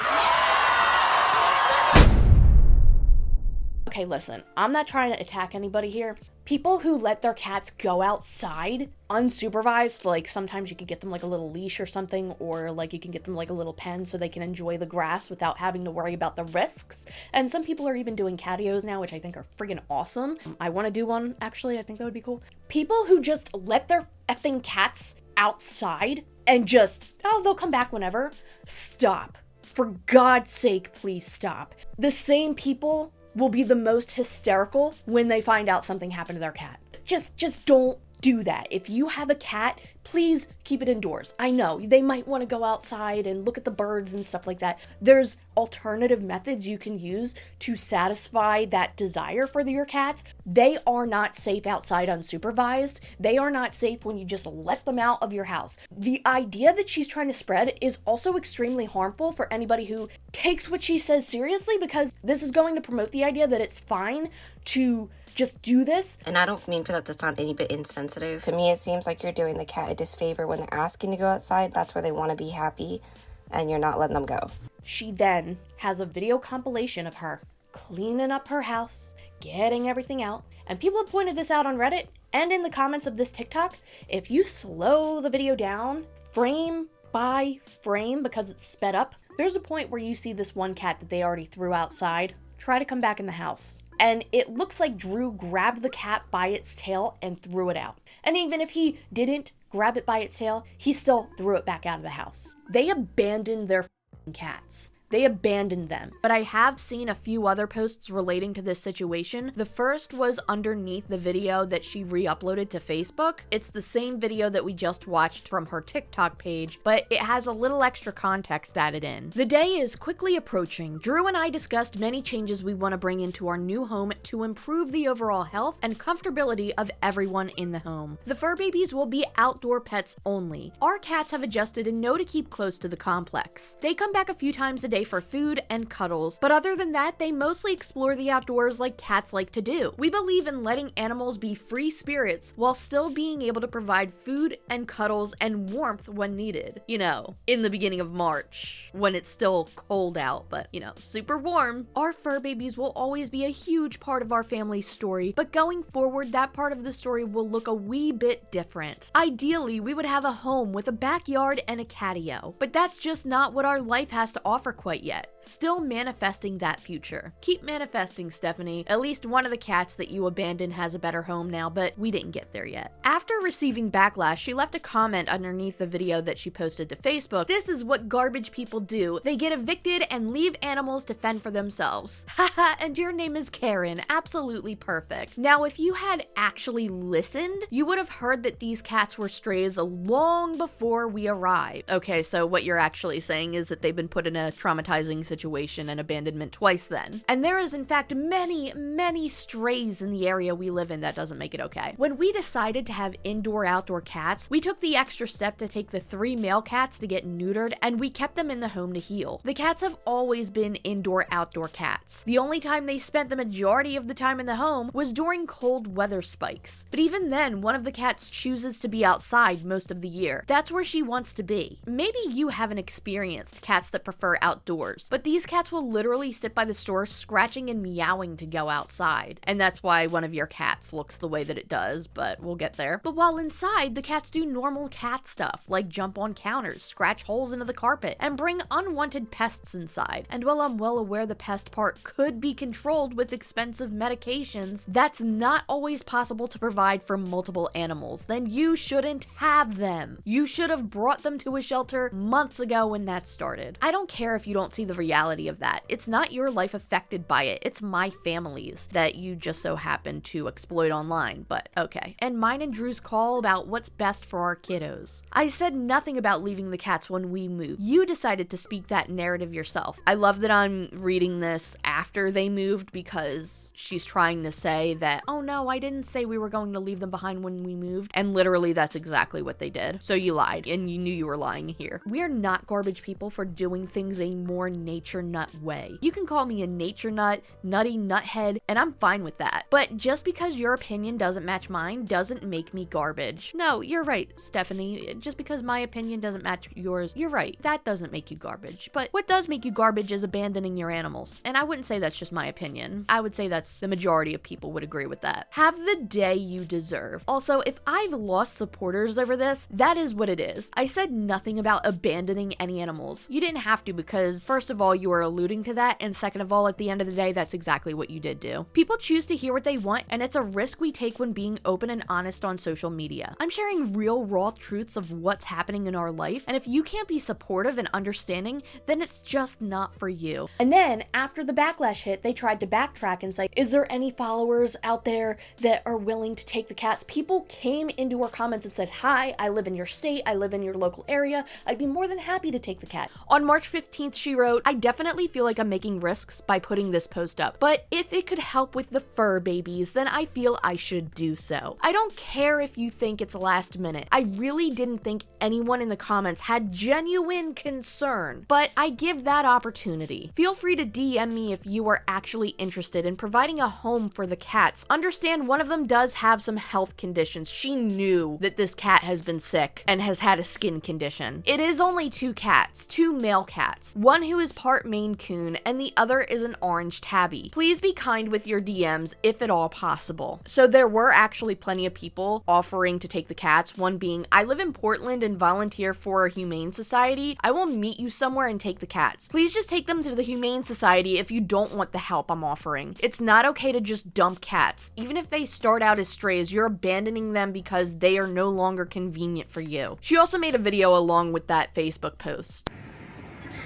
Okay, listen, I'm not trying to attack anybody here. People who let their cats go outside unsupervised, like sometimes you can get them like a little leash or something, or like you can get them like a little pen so they can enjoy the grass without having to worry about the risks. And some people are even doing catios now, which I think are friggin' awesome. I want to do one, actually. I think that would be cool. People who just let their effing cats outside and just, oh, they'll come back whenever. Stop. For God's sake, please stop. The same people will be the most hysterical when they find out something happened to their cat. Just don't do that. If you have a cat, please keep it indoors. I know they might want to go outside and look at the birds and stuff like that. There's alternative methods you can use to satisfy that desire for your cats. They are not safe outside unsupervised. They are not safe when you just let them out of your house. The idea that she's trying to spread is also extremely harmful for anybody who takes what she says seriously, because this is going to promote the idea that it's fine to just do this. And I don't mean for that to sound any bit insensitive. To me, it seems like you're doing the cat a disfavor when they're asking to go outside. That's where they want to be happy, and you're not letting them go. She then has a video compilation of her cleaning up her house, getting everything out, and people have pointed this out on Reddit and in the comments of this TikTok. If you slow the video down, frame by frame, because it's sped up, there's a point where you see this one cat that they already threw outside try to come back in the house. And it looks like Drew grabbed the cat by its tail and threw it out. And even if he didn't grab it by its tail, he still threw it back out of the house. They abandoned their cats. They abandoned them. But I have seen a few other posts relating to this situation. The first was underneath the video that she re-uploaded to Facebook. It's the same video that we just watched from her TikTok page, but it has a little extra context added in. The day is quickly approaching. Drew and I discussed many changes we want to bring into our new home to improve the overall health and comfortability of everyone in the home. The fur babies will be outdoor pets only. Our cats have adjusted and know to keep close to the complex. They come back a few times a day for food and cuddles, but other than that, they mostly explore the outdoors like cats like to do. We believe in letting animals be free spirits while still being able to provide food and cuddles and warmth when needed. You know, in the beginning of March, when it's still cold out, but you know, super warm. Our fur babies will always be a huge part of our family's story, but going forward, that part of the story will look a wee bit different. Ideally, we would have a home with a backyard and a catio, but that's just not what our life has to offer quite yet. Still manifesting that future. Keep manifesting, Stephanie. At least one of the cats that you abandoned has a better home now, but we didn't get there yet. After receiving backlash, she left a comment underneath the video that she posted to Facebook. This is what garbage people do. They get evicted and leave animals to fend for themselves. Haha, and your name is Karen. Absolutely perfect. Now, if you had actually listened, you would have heard that these cats were strays long before we arrived. Okay, so what you're actually saying is that they've been put in a traumatizing situation and abandonment twice then. And there is in fact many strays in the area we live in. That doesn't make it okay. When we decided to have indoor-outdoor cats, we took the extra step to take the 3 male cats to get neutered, and we kept them in the home to heal. The cats have always been indoor-outdoor cats. The only time they spent the majority of the time in the home was during cold weather spikes. But even then, one of the cats chooses to be outside most of the year. That's where she wants to be. Maybe you haven't experienced cats that prefer outdoors, but these cats will literally sit by the store scratching and meowing to go outside. And that's why one of your cats looks the way that it does, but we'll get there. But while inside, the cats do normal cat stuff, like jump on counters, scratch holes into the carpet, and bring unwanted pests inside. And while I'm well aware the pest part could be controlled with expensive medications, that's not always possible to provide for multiple animals. Then you shouldn't have them. You should have brought them to a shelter months ago when that started. I don't care if you don't see the reality of that. It's not your life affected by it. It's my family's that you just so happen to exploit online, but okay. And mine and Drew's call about what's best for our kiddos. I said nothing about leaving the cats when we moved. You decided to speak that narrative yourself. I love that I'm reading this after they moved because she's trying to say that, oh no, I didn't say we were going to leave them behind when we moved. And literally that's exactly what they did. So you lied, and you knew you were lying here. We're not garbage people for doing things a more nature nut way. You can call me a nature nut, nutty nuthead, and I'm fine with that. But just because your opinion doesn't match mine doesn't make me garbage. No, you're right, Stephanie. Just because my opinion doesn't match yours, you're right. That doesn't make you garbage. But what does make you garbage is abandoning your animals. And I wouldn't say that's just my opinion. I would say that's the majority of people would agree with that. Have the day you deserve. Also, if I've lost supporters over this, that is what it is. I said nothing about abandoning any animals. You didn't have to because, first of all, you were alluding to that, and second of all, at the end of the day, that's exactly what you did do. People choose to hear what they want, and it's a risk we take when being open and honest on social media. I'm sharing real, raw truths of what's happening in our life, and if you can't be supportive and understanding, then it's just not for you. And then, after the backlash hit, they tried to backtrack and say, is there any followers out there that are willing to take the cats? People came into our comments and said, hi, I live in your state, I live in your local area, I'd be more than happy to take the cat. On March 15th, she wrote, I definitely feel like I'm making risks by putting this post up, but if it could help with the fur babies, then I feel I should do so. I don't care if you think it's last minute. I really didn't think anyone in the comments had genuine concern, but I give that opportunity. Feel free to DM me if you are actually interested in providing a home for the cats. Understand one of them does have some health conditions. She knew that this cat has been sick and has had a skin condition. It is only 2 cats, 2 male cats, one who is part Maine Coon and the other is an orange tabby. Please be kind with your DMs if at all possible. So there were actually plenty of people offering to take the cats, one being, I live in Portland and volunteer for a humane society. I will meet you somewhere and take the cats. Please just take them to the humane society if you don't want the help I'm offering. It's not okay to just dump cats. Even if they start out as strays, you're abandoning them because they are no longer convenient for you. She also made a video along with that Facebook post.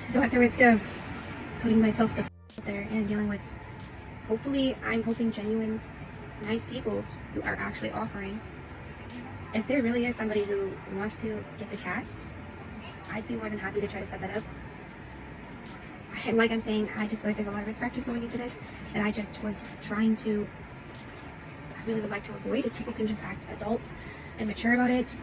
So at the risk of putting myself the out there and dealing with, hopefully, I'm hoping genuine, nice people who are actually offering. If there really is somebody who wants to get the cats, I'd be more than happy to try to set that up. And like I'm saying, I just feel like there's a lot of risk factors going into this that I just was trying to, I really would like to avoid if people can just act adult and mature about it.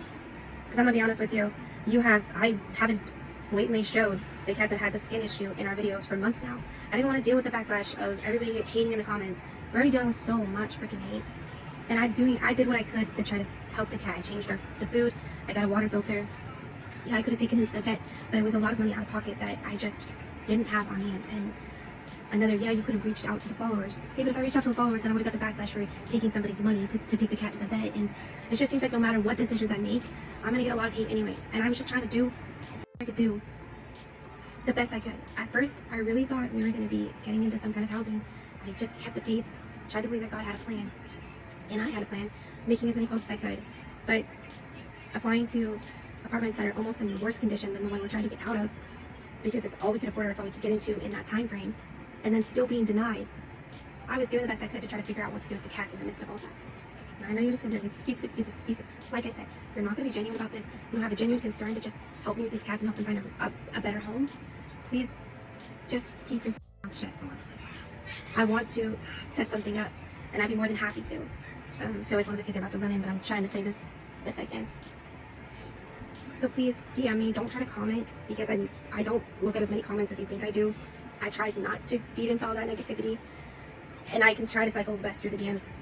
Because I'm gonna be honest with you, I haven't blatantly showed the cat that had the skin issue in our videos for months now. I didn't want to deal with the backlash of everybody hating in the comments. We're already dealing with so much freaking hate. And I did what I could to try to help the cat. I changed the food, I got a water filter. Yeah, I could have taken him to the vet, but it was a lot of money out of pocket that I just didn't have on hand. And another, yeah, you could have reached out to the followers. Okay, but if I reached out to the followers, then I would have got the backlash for taking somebody's money to take the cat to the vet. And it just seems like no matter what decisions I make, I'm gonna get a lot of hate anyways. And I was just trying to do I could do the best I could. At first, I really thought we were going to be getting into some kind of housing. I just kept the faith, tried to believe that God had a plan, and I had a plan, making as many calls as I could. But applying to apartments that are almost in worse condition than the one we're trying to get out of, because it's all we could afford or it's all we could get into in that time frame, and then still being denied, I was doing the best I could to try to figure out what to do with the cats in the midst of all that. I know you're just going to excuses. Like I said, you're not going to be genuine about this. You have a genuine concern to just help me with these cats and help them find a better home. Please, just keep your mouth shut for once. I want to set something up, and I'd be more than happy to. I feel like one of the kids are about to run in, but I'm trying to say this best I can. So please, DM me. Don't try to comment, because I don't look at as many comments as you think I do. I try not to feed into all that negativity, and I can try to cycle the best through the DMs.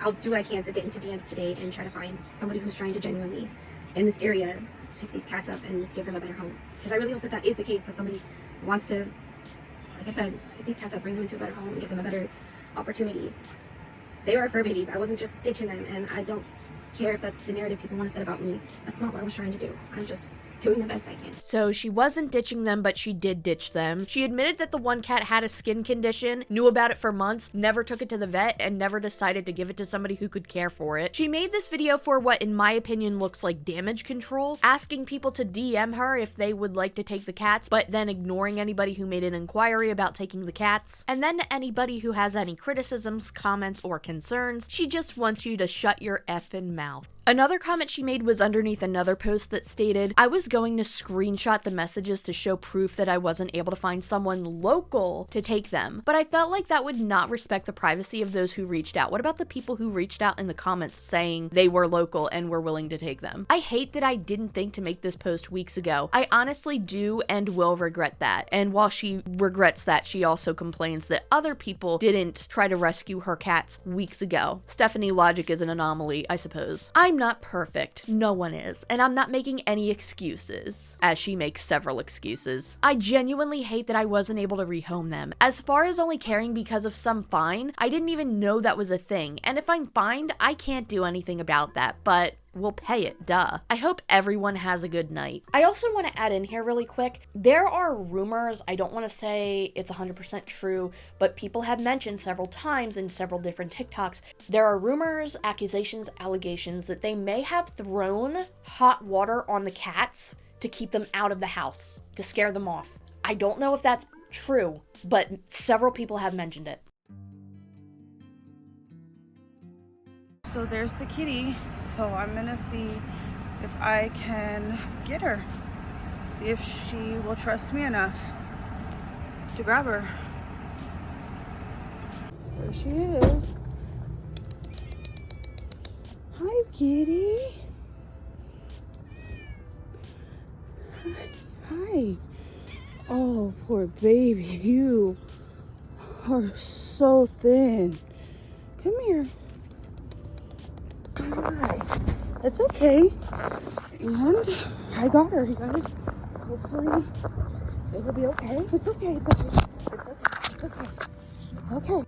I'll do what I can to get into DMs today and try to find somebody who's trying to genuinely, in this area, pick these cats up and give them a better home. Because I really hope that that is the case, that somebody wants to, like I said, pick these cats up, bring them into a better home, and give them a better opportunity. They are fur babies. I wasn't just ditching them, and I don't care if that's the narrative people want to say about me. That's not what I was trying to do. I'm just doing the best I can. So she wasn't ditching them, but she did ditch them. She admitted that the one cat had a skin condition, knew about it for months, never took it to the vet, and never decided to give it to somebody who could care for it. She made this video for what, in my opinion, looks like damage control, asking people to DM her if they would like to take the cats, but then ignoring anybody who made an inquiry about taking the cats. And then to anybody who has any criticisms, comments, or concerns, she just wants you to shut your effing mouth. Another comment she made was underneath another post that stated, I was going to screenshot the messages to show proof that I wasn't able to find someone local to take them, but I felt like that would not respect the privacy of those who reached out. What about the people who reached out in the comments saying they were local and were willing to take them? I hate that I didn't think to make this post weeks ago. I honestly do and will regret that. And while she regrets that, she also complains that other people didn't try to rescue her cats weeks ago. Stephanie Logic is an anomaly, I suppose. I'm not perfect. No one is. And I'm not making any excuses, as she makes several excuses. I genuinely hate that I wasn't able to rehome them. As far as only caring because of some fine, I didn't even know that was a thing. And if I'm fined, I can't do anything about that, but we'll pay it, duh. I hope everyone has a good night. I also want to add in here really quick, there are rumors, I don't want to say it's 100% true, but people have mentioned several times in several different TikToks, there are rumors, accusations, allegations that they may have thrown hot water on the cats to keep them out of the house, to scare them off. I don't know if that's true, but several people have mentioned it. So there's the kitty. So I'm gonna see if I can get her. See if she will trust me enough to grab her. There she is. Hi, kitty. Hi. Oh, poor baby. You are so thin. Come here. Hi. It's okay. And I got her, you guys. Hopefully it will be okay. It's okay. It's okay. It's okay. It's okay.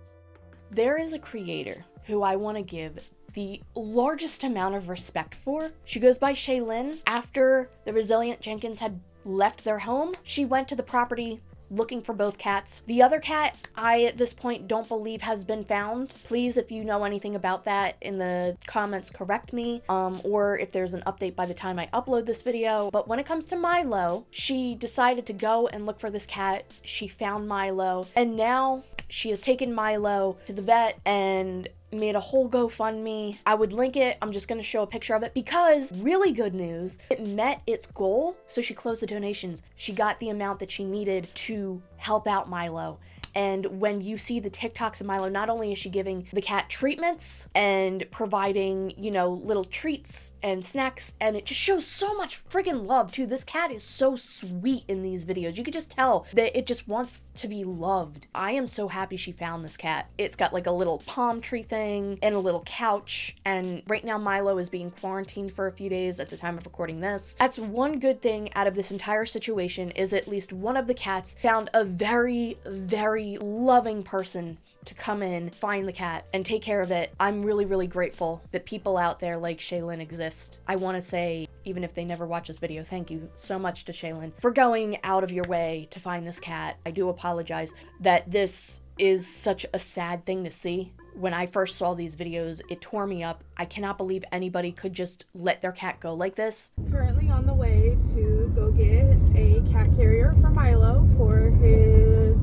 There is a creator who I want to give the largest amount of respect for. She goes by Shaylin. After the resilient Jenkins had left their home, she went to the property, looking for both cats. The other cat, I at this point don't believe has been found. Please, if you know anything about that in the comments, correct me, or if there's an update by the time I upload this video. But when it comes to Milo, she decided to go and look for this cat. She found Milo, and now she has taken Milo to the vet and made a whole GoFundMe. I would link it. I'm just gonna show a picture of it because really good news, it met its goal. So she closed the donations. She got the amount that she needed to help out Milo. And when you see the TikToks of Milo, not only is she giving the cat treatments and providing, you know, little treats and snacks, and it just shows so much friggin' love too. This cat is so sweet in these videos. You could just tell that it just wants to be loved. I am so happy she found this cat. It's got like a little palm tree thing and a little couch, and right now Milo is being quarantined for a few days at the time of recording this. That's one good thing out of this entire situation, is at least one of the cats found a very, very loving person to come in, find the cat, and take care of it. I'm really, really grateful that people out there like Shaylin exist. I want to say, even if they never watch this video, thank you so much to Shaylin for going out of your way to find this cat. I do apologize that this is such a sad thing to see. When I first saw these videos, it tore me up. I cannot believe anybody could just let their cat go like this. Currently on the way to go get a cat carrier for Milo for his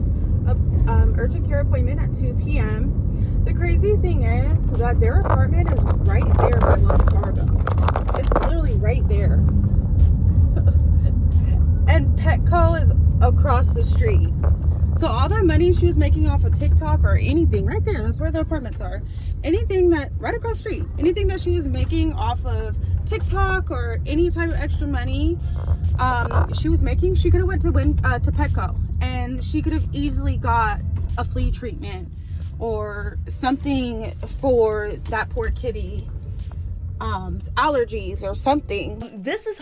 urgent care appointment at 2 p.m. The crazy thing is that their apartment is right there by Wells Fargo. It's literally right there. And Petco is across the street. So all that money she was making off of TikTok or anything, right there, that's where the apartments are. Anything that, right across the street, anything that she was making off of TikTok or any type of extra money she was making, she could have went to Petco, and she could have easily got a flea treatment or something for that poor kitty, allergies or something. This is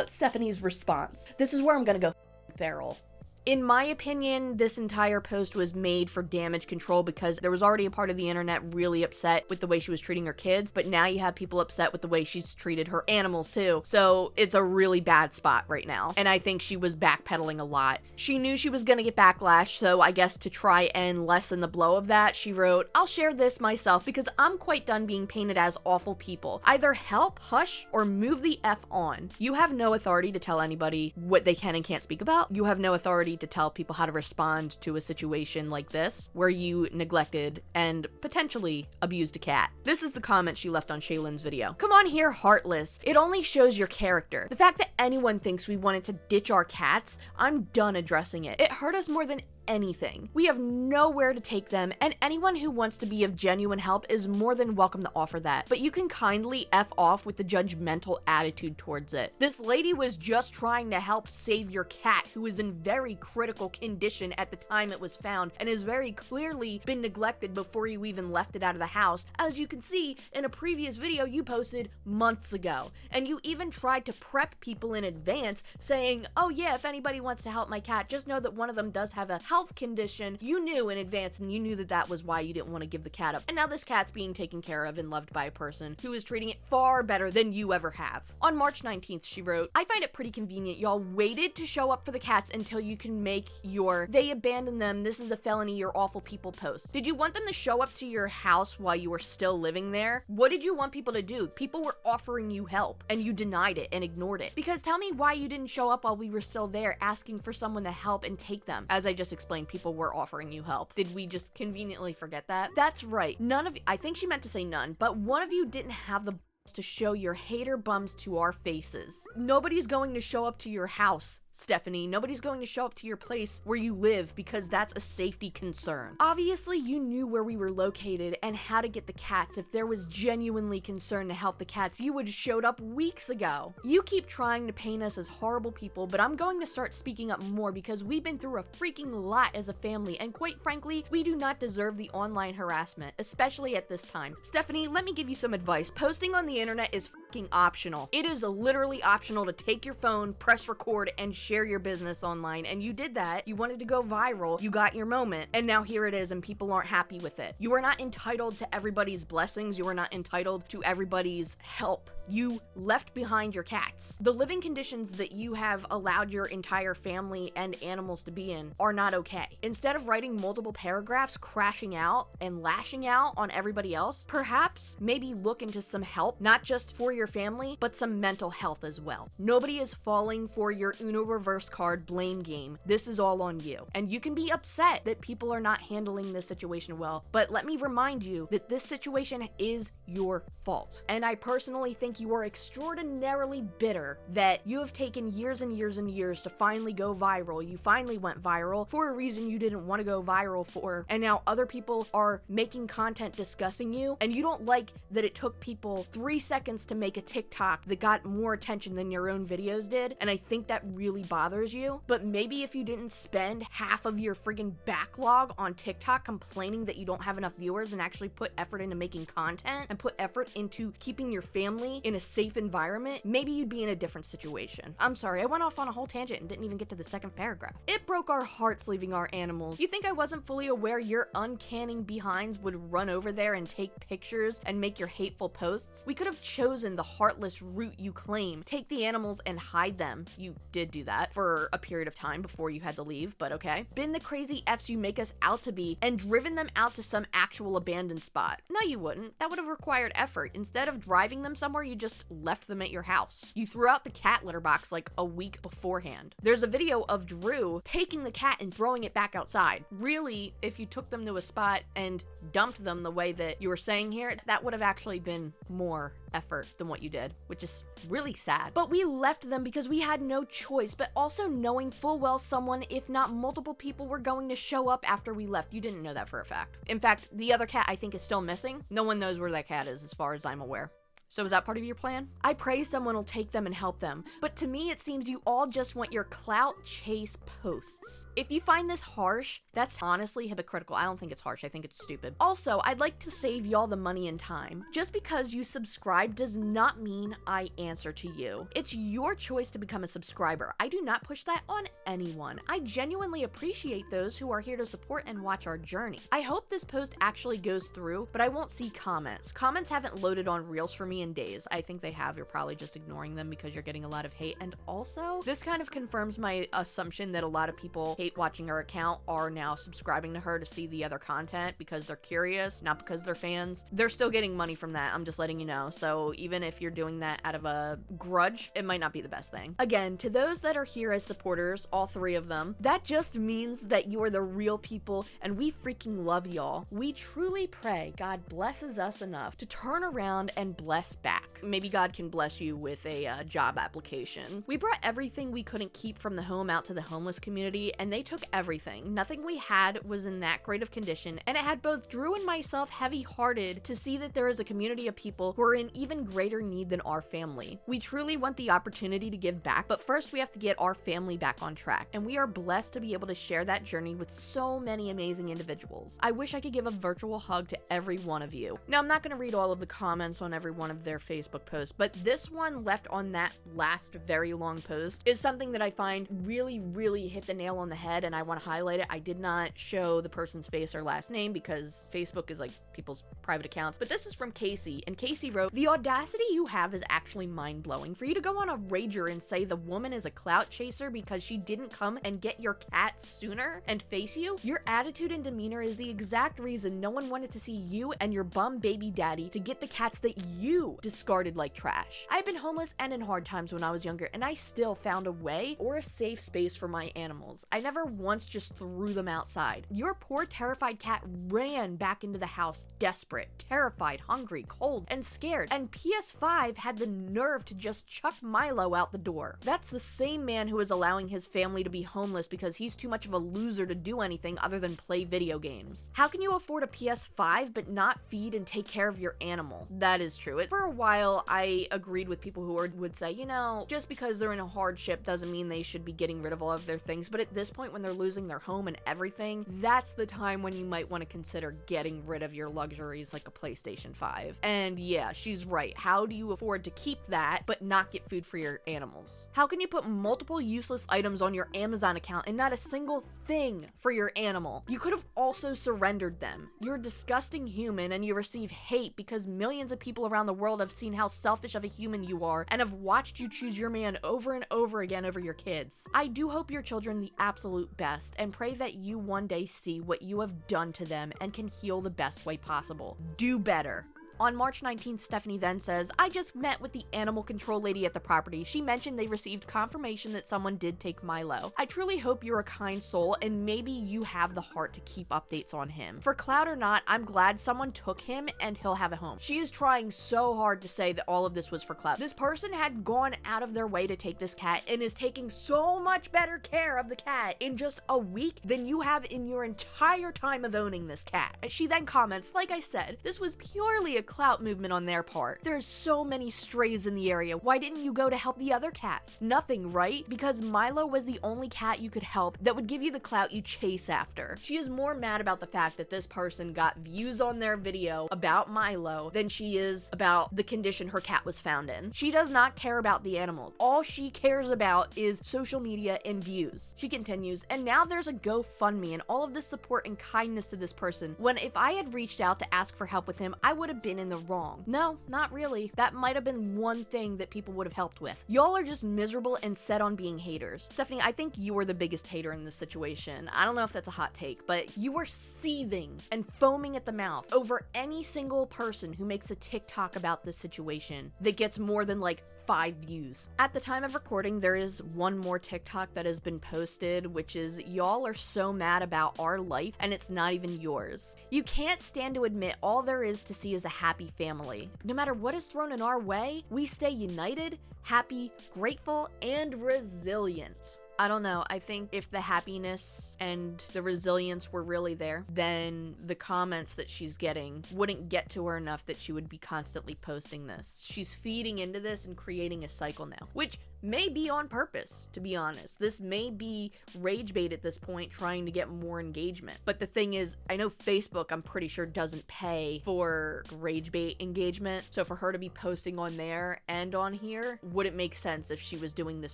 Stephanie's response. This is where I'm gonna go feral. In my opinion, this entire post was made for damage control because there was already a part of the internet really upset with the way she was treating her kids, but now you have people upset with the way she's treated her animals too. So it's a really bad spot right now. And I think she was backpedaling a lot. She knew she was gonna get backlash, so I guess to try and lessen the blow of that, she wrote, "I'll share this myself because I'm quite done being painted as awful people. Either help, hush, or move the F on. You have no authority to tell anybody what they can and can't speak about. You have no authority to tell people how to respond to a situation like this, where you neglected and potentially abused a cat." This is the comment she left on Shaylin's video. "Come on here, heartless. It only shows your character. The fact that anyone thinks we wanted to ditch our cats, I'm done addressing it. It hurt us more than anything. We have nowhere to take them, and anyone who wants to be of genuine help is more than welcome to offer that. But you can kindly F off with the judgmental attitude towards it. This lady was just trying to help save your cat, who is in very critical condition at the time it was found, and has very clearly been neglected before you even left it out of the house, as you can see in a previous video you posted months ago. And you even tried to prep people in advance, saying, oh yeah, if anybody wants to help my cat, just know that one of them does have a health condition. You knew in advance, and you knew that that was why you didn't want to give the cat up. And now this cat's being taken care of and loved by a person who is treating it far better than you ever have." On March 19th, she wrote, "I find it pretty convenient y'all waited to show up for the cats until you can make your 'they abandoned them, this is a felony, you're awful people' post. Did you want them to show up to your house while you were still living there? What did you want people to do? People were offering you help, and you denied it and ignored it. Because tell me why you didn't show up while we were still there asking for someone to help and take them." As I just explained, people were offering you help. Did we just conveniently forget that? That's right. None of you, I think she meant to say none, but one of you didn't have the to show your hater bums to our faces. Nobody's going to show up to your house, Stephanie. Nobody's going to show up to your place where you live because that's a safety concern. Obviously, you knew where we were located and how to get the cats. If there was genuinely concern to help the cats, you would have showed up weeks ago. You keep trying to paint us as horrible people, but I'm going to start speaking up more because we've been through a freaking lot as a family, and quite frankly, we do not deserve the online harassment, especially at this time. Stephanie, let me give you some advice. Posting on the internet is freaking optional. It is literally optional to take your phone, press record, and share your business online, and you did that. You wanted to go viral, you got your moment, and now here it is, and people aren't happy with it. You are not entitled to everybody's blessings. You are not entitled to everybody's help. You left behind your cats. The living conditions that you have allowed your entire family and animals to be in are not okay. Instead of writing multiple paragraphs crashing out and lashing out on everybody else, perhaps maybe look into some help, not just for your family, but some mental health as well. Nobody is falling for your Uno reverse card blame game. This is all on you. And you can be upset that people are not handling this situation well, but let me remind you that this situation is your fault. And I personally think you are extraordinarily bitter that you have taken years and years and years to finally go viral. You finally went viral for a reason you didn't want to go viral for, and now other people are making content discussing you, and you don't like that it took people 3 seconds to make a TikTok that got more attention than your own videos did, and I think that really bothers you. But maybe if you didn't spend half of your friggin' backlog on TikTok complaining that you don't have enough viewers and actually put effort into making content and put effort into keeping your family in a safe environment, maybe you'd be in a different situation. I'm sorry, I went off on a whole tangent and didn't even get to the second paragraph. It broke our hearts leaving our animals. You think I wasn't fully aware your uncanny behinds would run over there and take pictures and make your hateful posts? We could have chosen the heartless route you claim. Take the animals and hide them. You did do that for a period of time before you had to leave, but okay. Been the crazy Fs you make us out to be and driven them out to some actual abandoned spot. No, you wouldn't. That would have required effort. Instead of driving them somewhere, you just left them at your house. You threw out the cat litter box like a week beforehand. There's a video of Drew taking the cat and throwing it back outside. Really, if you took them to a spot and dumped them the way that you were saying here, that would have actually been more effort than what you did, which is really sad. But we left them because we had no choice, but also knowing full well someone, if not multiple people, were going to show up after we left. You didn't know that for a fact. In fact, the other cat I think is still missing. No one knows where that cat is as far as I'm aware. So is that part of your plan? I pray someone will take them and help them, but to me it seems you all just want your clout chase posts. If you find this harsh, that's honestly hypocritical. I don't think it's harsh, I think it's stupid. Also, I'd like to save y'all the money and time. Just because you subscribe does not mean I answer to you. It's your choice to become a subscriber. I do not push that on anyone. I genuinely appreciate those who are here to support and watch our journey. I hope this post actually goes through, but I won't see comments. Comments haven't loaded on Reels for me in days. I think they have. You're probably just ignoring them because you're getting a lot of hate. And also, this kind of confirms my assumption that a lot of people hate watching her account are now subscribing to her to see the other content because they're curious, not because they're fans. They're still getting money from that. I'm just letting you know. So even if you're doing that out of a grudge, it might not be the best thing. Again, to those that are here as supporters, all 3 of them, that just means that you are the real people and we freaking love y'all. We truly pray God blesses us enough to turn around and bless back. Maybe God can bless you with a job application. We brought everything we couldn't keep from the home out to the homeless community, and they took everything. Nothing we had was in that great of condition, and it had both Drew and myself heavy-hearted to see that there is a community of people who are in even greater need than our family. We truly want the opportunity to give back, but first we have to get our family back on track, and we are blessed to be able to share that journey with so many amazing individuals. I wish I could give a virtual hug to every one of you. Now, I'm not going to read all of the comments on every one of their Facebook posts, but this one left on that last very long post is something that I find really hit the nail on the head, and I want to highlight it. I did not show the person's face or last name because Facebook is like people's private accounts, but this is from Casey, and Casey wrote, "The audacity you have is actually mind-blowing. For you to go on a rager and say the woman is a clout chaser because she didn't come and get your cat sooner and face you, your attitude and demeanor is the exact reason no one wanted to see you and your bum baby daddy to get the cats that you discarded like trash. I've been homeless and in hard times when I was younger, and I still found a way or a safe space for my animals. I never once just threw them outside. Your poor terrified cat ran back into the house desperate, terrified, hungry, cold, and scared, and PS5 had the nerve to just chuck Milo out the door. That's the same man who is allowing his family to be homeless because he's too much of a loser to do anything other than play video games. How can you afford a PS5 but not feed and take care of your animal?" That is true. for a while, I agreed with people who would say, you know, just because they're in a hardship doesn't mean they should be getting rid of all of their things. But at this point, when they're losing their home and everything, that's the time when you might want to consider getting rid of your luxuries like a PlayStation 5. And yeah, she's right. How do you afford to keep that but not get food for your animals? How can you put multiple useless items on your Amazon account and not a single thing for your animal? You could have also surrendered them. You're a disgusting human and you receive hate because millions of people around the world have seen how selfish of a human you are and have watched you choose your man over and over again over your kids. I do hope your children the absolute best and pray that you one day see what you have done to them and can heal the best way possible. Do better. On March 19th, Stephanie then says, I just met with the animal control lady at the property. She mentioned they received confirmation that someone did take Milo. I truly hope you're a kind soul and maybe you have the heart to keep updates on him. For clout or not, I'm glad someone took him and he'll have a home. She is trying so hard to say that all of this was for clout. This person had gone out of their way to take this cat and is taking so much better care of the cat in just a week than you have in your entire time of owning this cat. She then comments, like I said, this was purely a clout movement on their part. There's so many strays in the area. Why didn't you go to help the other cats? Nothing, right? Because Milo was the only cat you could help that would give you the clout you chase after. She is more mad about the fact that this person got views on their video about Milo than she is about the condition her cat was found in. She does not care about the animals. All she cares about is social media and views. She continues, and now there's a GoFundMe and all of this support and kindness to this person, when if I had reached out to ask for help with him, I would have been in the wrong. No, not really. That might have been one thing that people would have helped with. Y'all are just miserable and set on being haters. Stephanie, I think you are the biggest hater in this situation. I don't know if that's a hot take, but you are seething and foaming at the mouth over any single person who makes a TikTok about this situation that gets more than like 5 views. At the time of recording, there is one more TikTok that has been posted, which is, y'all are so mad about our life and it's not even yours. You can't stand to admit all there is to see is a happy family. No matter what is thrown in our way, we stay united, happy, grateful, and resilient. I don't know. I think if the happiness and the resilience were really there, then the comments that she's getting wouldn't get to her enough that she would be constantly posting this. She's feeding into this and creating a cycle now, which may be on purpose, to be honest. This may be rage bait at this point, trying to get more engagement. But the thing is, I know Facebook, I'm pretty sure, doesn't pay for rage bait engagement. So for her to be posting on there and on here wouldn't make sense if she was doing this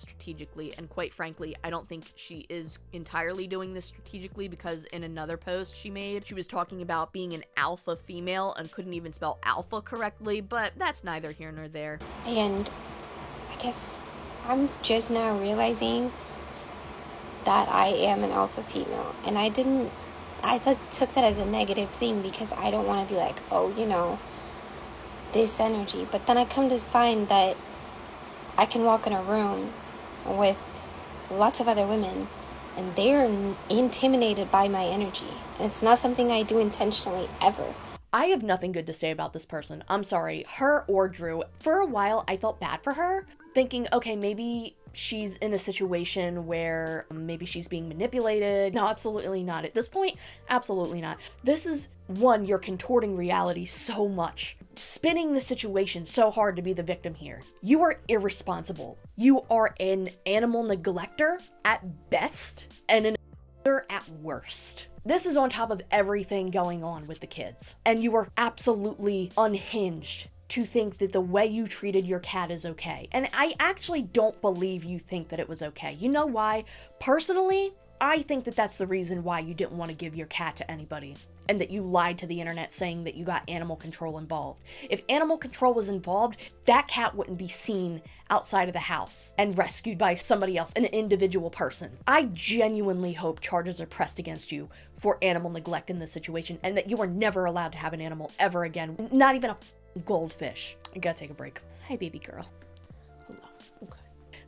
strategically. And quite frankly, I don't think she is entirely doing this strategically, because in another post she made, she was talking about being an alpha female and couldn't even spell alpha correctly, but that's neither here nor there. And I guess I'm just now realizing that I am an alpha female. And I took that as a negative thing, because I don't want to be like, oh, you know, this energy. But then I come to find that I can walk in a room with lots of other women and they're intimidated by my energy. And it's not something I do intentionally ever. I have nothing good to say about this person. I'm sorry, her or Drew. For a while, I felt bad for her, thinking, okay, maybe she's in a situation where maybe she's being manipulated. No, absolutely not. At this point, absolutely not. This is, one, you're contorting reality so much, spinning the situation so hard to be the victim here. You are irresponsible. You are an animal neglector at best, and an at worst. This is on top of everything going on with the kids. And you are absolutely unhinged to think that the way you treated your cat is okay. And I actually don't believe you think that it was okay. You know why? Personally, I think that that's the reason why you didn't want to give your cat to anybody, and that you lied to the internet saying that you got animal control involved. If animal control was involved, that cat wouldn't be seen outside of the house and rescued by somebody else, an individual person. I genuinely hope charges are pressed against you for animal neglect in this situation, and that you are never allowed to have an animal ever again, not even a goldfish. I gotta take a break. Hi, baby girl. Hold on. Okay.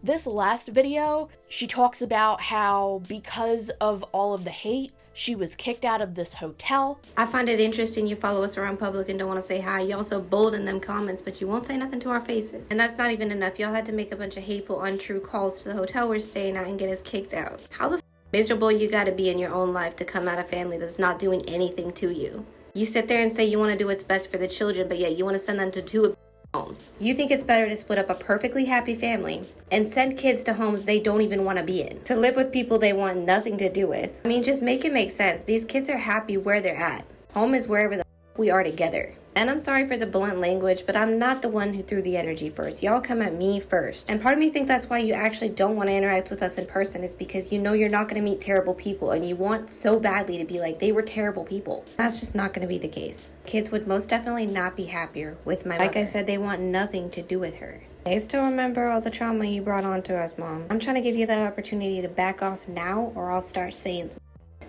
This last video, she talks about how because of all of the hate, she was kicked out of this hotel. I find it interesting you follow us around public and don't want to say hi. Y'all so bold in them comments, but you won't say nothing to our faces. And that's not even enough. Y'all had to make a bunch of hateful, untrue calls to the hotel we're staying at and get us kicked out. How the miserable you gotta be in your own life to come out of family that's not doing anything to you? You sit there and say you want to do what's best for the children, but yet you want to send them to two homes. You think it's better to split up a perfectly happy family and send kids to homes they don't even want to be in, to live with people they want nothing to do with. I mean, just make it make sense. These kids are happy where they're at. Home is wherever the we are together. And I'm sorry for the blunt language, but I'm not the one who threw the energy first. Y'all come at me first. And part of me thinks that's why you actually don't want to interact with us in person, is because you know you're not going to meet terrible people and you want so badly to be like, they were terrible people. That's just not going to be the case. Kids would most definitely not be happier with my mother. Like I said, they want nothing to do with her. They still remember all the trauma you brought onto us, Mom. I'm trying to give you that opportunity to back off now, or I'll start saying some.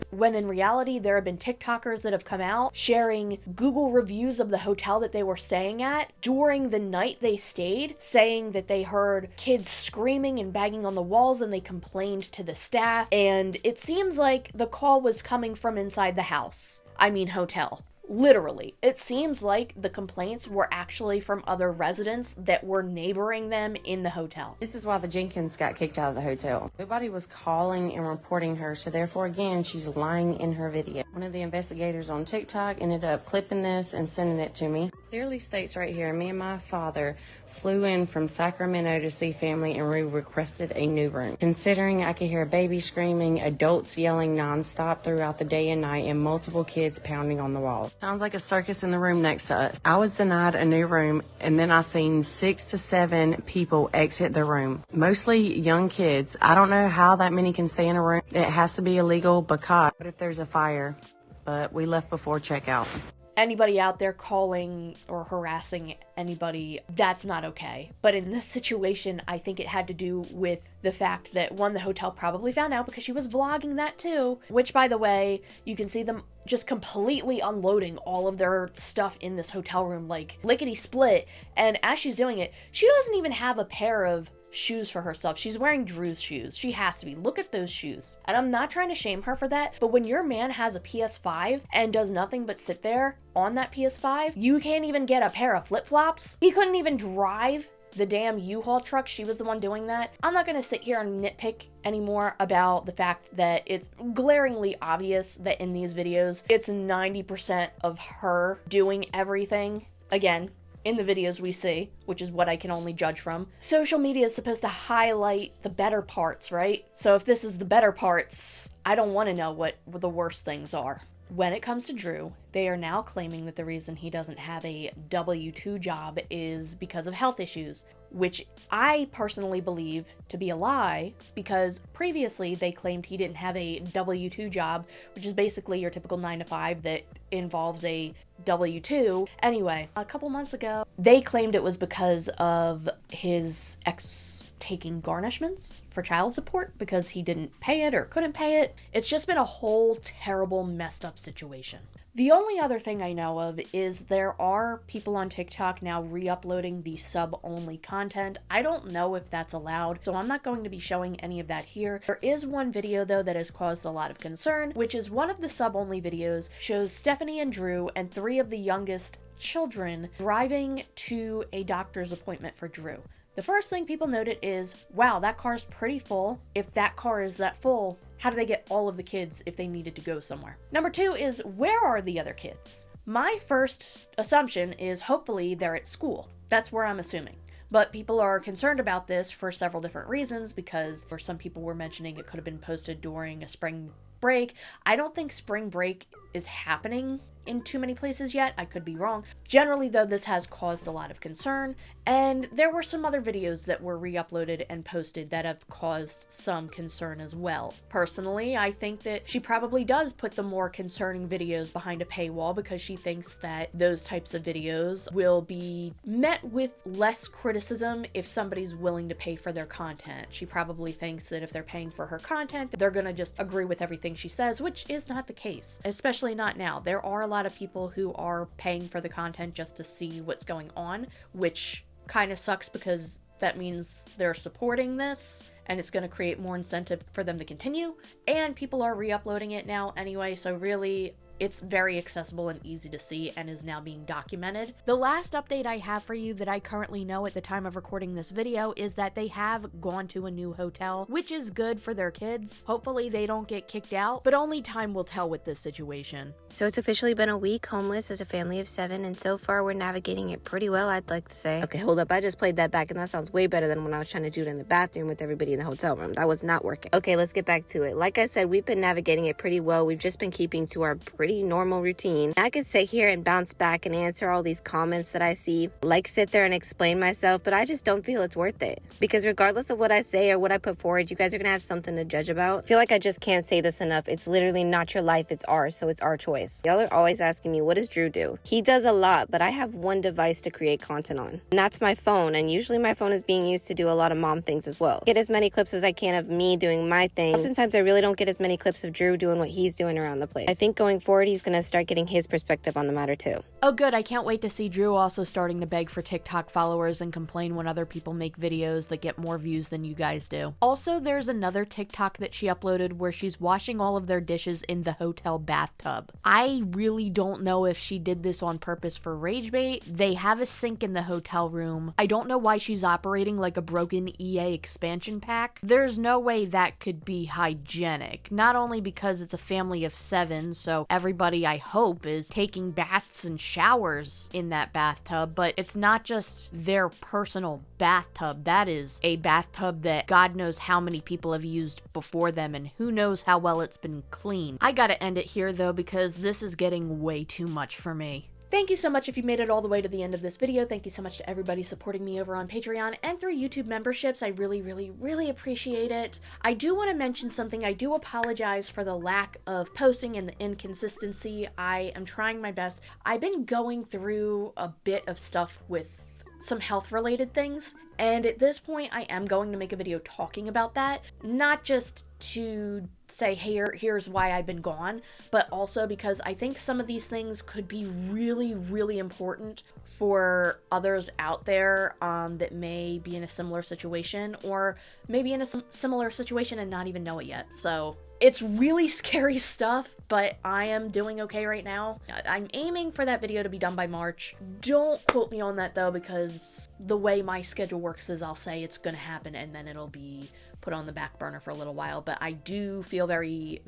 When in reality, there have been TikTokers that have come out sharing Google reviews of the hotel that they were staying at during the night they stayed, saying that they heard kids screaming and banging on the walls and they complained to the staff. And it seems like the call was coming from inside the house. I mean, hotel. Literally, it seems like the complaints were actually from other residents that were neighboring them in the hotel. This is why the Jenkins got kicked out of the hotel. Nobody was calling and reporting her, so therefore, again, she's lying in her video. One of the investigators on TikTok ended up clipping this and sending it to me. Clearly states right here, me and my father flew in from Sacramento to see family and we requested a new room. Considering I could hear a baby screaming, adults yelling nonstop throughout the day and night, and multiple kids pounding on the wall. Sounds like a circus in the room next to us. I was denied a new room, and then I seen 6 to 7 people exit the room. Mostly young kids. I don't know how that many can stay in a room. It has to be illegal because what if there's a fire? But we left before checkout. Anybody out there calling or harassing anybody, that's not okay. But in this situation, I think it had to do with the fact that, one, the hotel probably found out because she was vlogging that too, which, by the way, you can see them just completely unloading all of their stuff in this hotel room, like lickety split. And as she's doing it, she doesn't even have a pair of shoes for herself. She's wearing Drew's shoes. She has to be. Look at those shoes. And I'm not trying to shame her for that, but when your man has a PS5 and does nothing but sit there on that PS5, you can't even get a pair of flip-flops. He couldn't even drive the damn U-Haul truck. She was the one doing that. I'm not gonna sit here and nitpick anymore about the fact that it's glaringly obvious that in these videos, it's 90% of her doing everything. Again, in the videos we see, which is what I can only judge from. Social media is supposed to highlight the better parts, right? So if this is the better parts, I don't want to know what the worst things are. When it comes to Drew, they are now claiming that the reason he doesn't have a W-2 job is because of health issues, which I personally believe to be a lie, because previously they claimed he didn't have a W-2 job, which is basically your typical 9-to-5 that involves a W-2. Anyway, a couple months ago, they claimed it was because of his ex taking garnishments for child support because he didn't pay it or couldn't pay it. It's just been a whole terrible, messed up situation. The only other thing I know of is there are people on TikTok now re-uploading the sub-only content. I don't know if that's allowed, so I'm not going to be showing any of that here. There is one video, though, that has caused a lot of concern, which is one of the sub-only videos shows Stephanie and Drew and 3 of the youngest children driving to a doctor's appointment for Drew. The first thing people noted is, wow, that car's pretty full. If that car is that full, how do they get all of the kids if they needed to go somewhere? Number 2 is, where are the other kids? My first assumption is hopefully they're at school. That's where I'm assuming. But people are concerned about this for several different reasons, because or some people were mentioning it could have been posted during a spring break. I don't think spring break is happening in too many places yet. I could be wrong. Generally, though, this has caused a lot of concern, and there were some other videos that were re-uploaded and posted that have caused some concern as well. Personally, I think that she probably does put the more concerning videos behind a paywall because she thinks that those types of videos will be met with less criticism if somebody's willing to pay for their content. She probably thinks that if they're paying for her content, they're gonna just agree with everything she says, which is not the case, especially not now. There are a lot of people who are paying for the content just to see what's going on, which kind of sucks because that means they're supporting this and it's going to create more incentive for them to continue, and people are re-uploading it now anyway, so really It's very accessible and easy to see and is now being documented. The last update I have for you that I currently know at the time of recording this video is that they have gone to a new hotel, which is good for their kids. Hopefully they don't get kicked out, but only time will tell with this situation. So it's officially been a week homeless as a family of 7, and so far we're navigating it pretty well, I'd like to say. Okay, hold up, I just played that back and that sounds way better than when I was trying to do it in the bathroom with everybody in the hotel room. That was not working. Okay, let's get back to it. Like I said, we've been navigating it pretty well. We've just been keeping to our pretty normal routine. I could sit here and bounce back and answer all these comments that I see, like sit there and explain myself, but I just don't feel it's worth it. Because regardless of what I say or what I put forward, you guys are gonna have something to judge about. I feel like I just can't say this enough. It's literally not your life, it's ours, so it's our choice. Y'all are always asking me, what does Drew do? He does a lot, but I have one device to create content on, and that's my phone, and usually my phone is being used to do a lot of mom things as well. Get as many clips as I can of me doing my thing. Oftentimes I really don't get as many clips of Drew doing what he's doing around the place. I think going forward he's gonna start getting his perspective on the matter too. Oh good, I can't wait to see Drew also starting to beg for TikTok followers and complain when other people make videos that get more views than you guys do. Also, there's another TikTok that she uploaded where she's washing all of their dishes in the hotel bathtub. I really don't know if she did this on purpose for rage bait. They have a sink in the hotel room. I don't know why she's operating like a broken EA expansion pack. There's no way that could be hygienic. Not only because it's a family of 7, so everybody, I hope, is taking baths and showers in that bathtub, but it's not just their personal bathtub. That is a bathtub that God knows how many people have used before them, and who knows how well it's been cleaned. I gotta end it here though, because this is getting way too much for me. Thank you so much if you made it all the way to the end of this video. Thank you so much to everybody supporting me over on Patreon and through YouTube memberships. I really appreciate it. I do want to mention something. I do apologize for the lack of posting and the inconsistency. I am trying my best. I've been going through a bit of stuff with some health related things, and at this point I am going to make a video talking about that, not just to say here's why I've been gone, but also because I think some of these things could be really important for others out there that may be in a similar situation, or maybe in a similar situation and not even know it yet. So it's really scary stuff, but I am doing okay right now. I'm aiming for that video to be done by March. Don't quote me on that though, because the way my schedule works is I'll say it's gonna happen and then it'll be put on the back burner for a little while. But I do feel very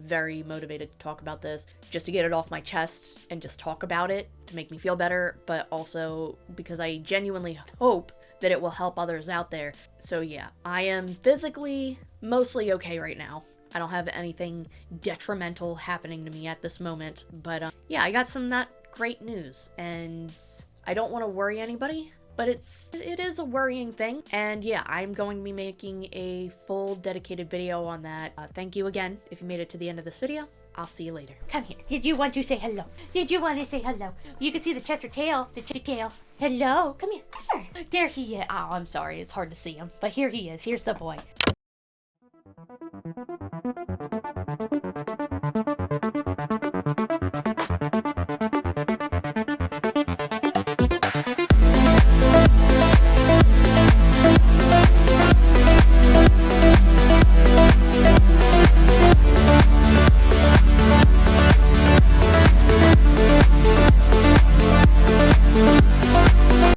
motivated to talk about this, just to get it off my chest and just talk about it to make me feel better, but also because I genuinely hope that it will help others out there. So yeah, I am physically mostly okay right now. I don't have anything detrimental happening to me at this moment, but yeah, I got some not great news, and I don't want to worry anybody, but it is a worrying thing. And yeah, I'm going to be making a full dedicated video on that. Thank you again if you made it to the end of this video. I'll see you later. Come here. Did you want to say hello? Did you want to say hello? You can see the Chester tail. The Chester tail. Hello. Come here. There he is. Oh, I'm sorry. It's hard to see him. But here he is. Here's the boy.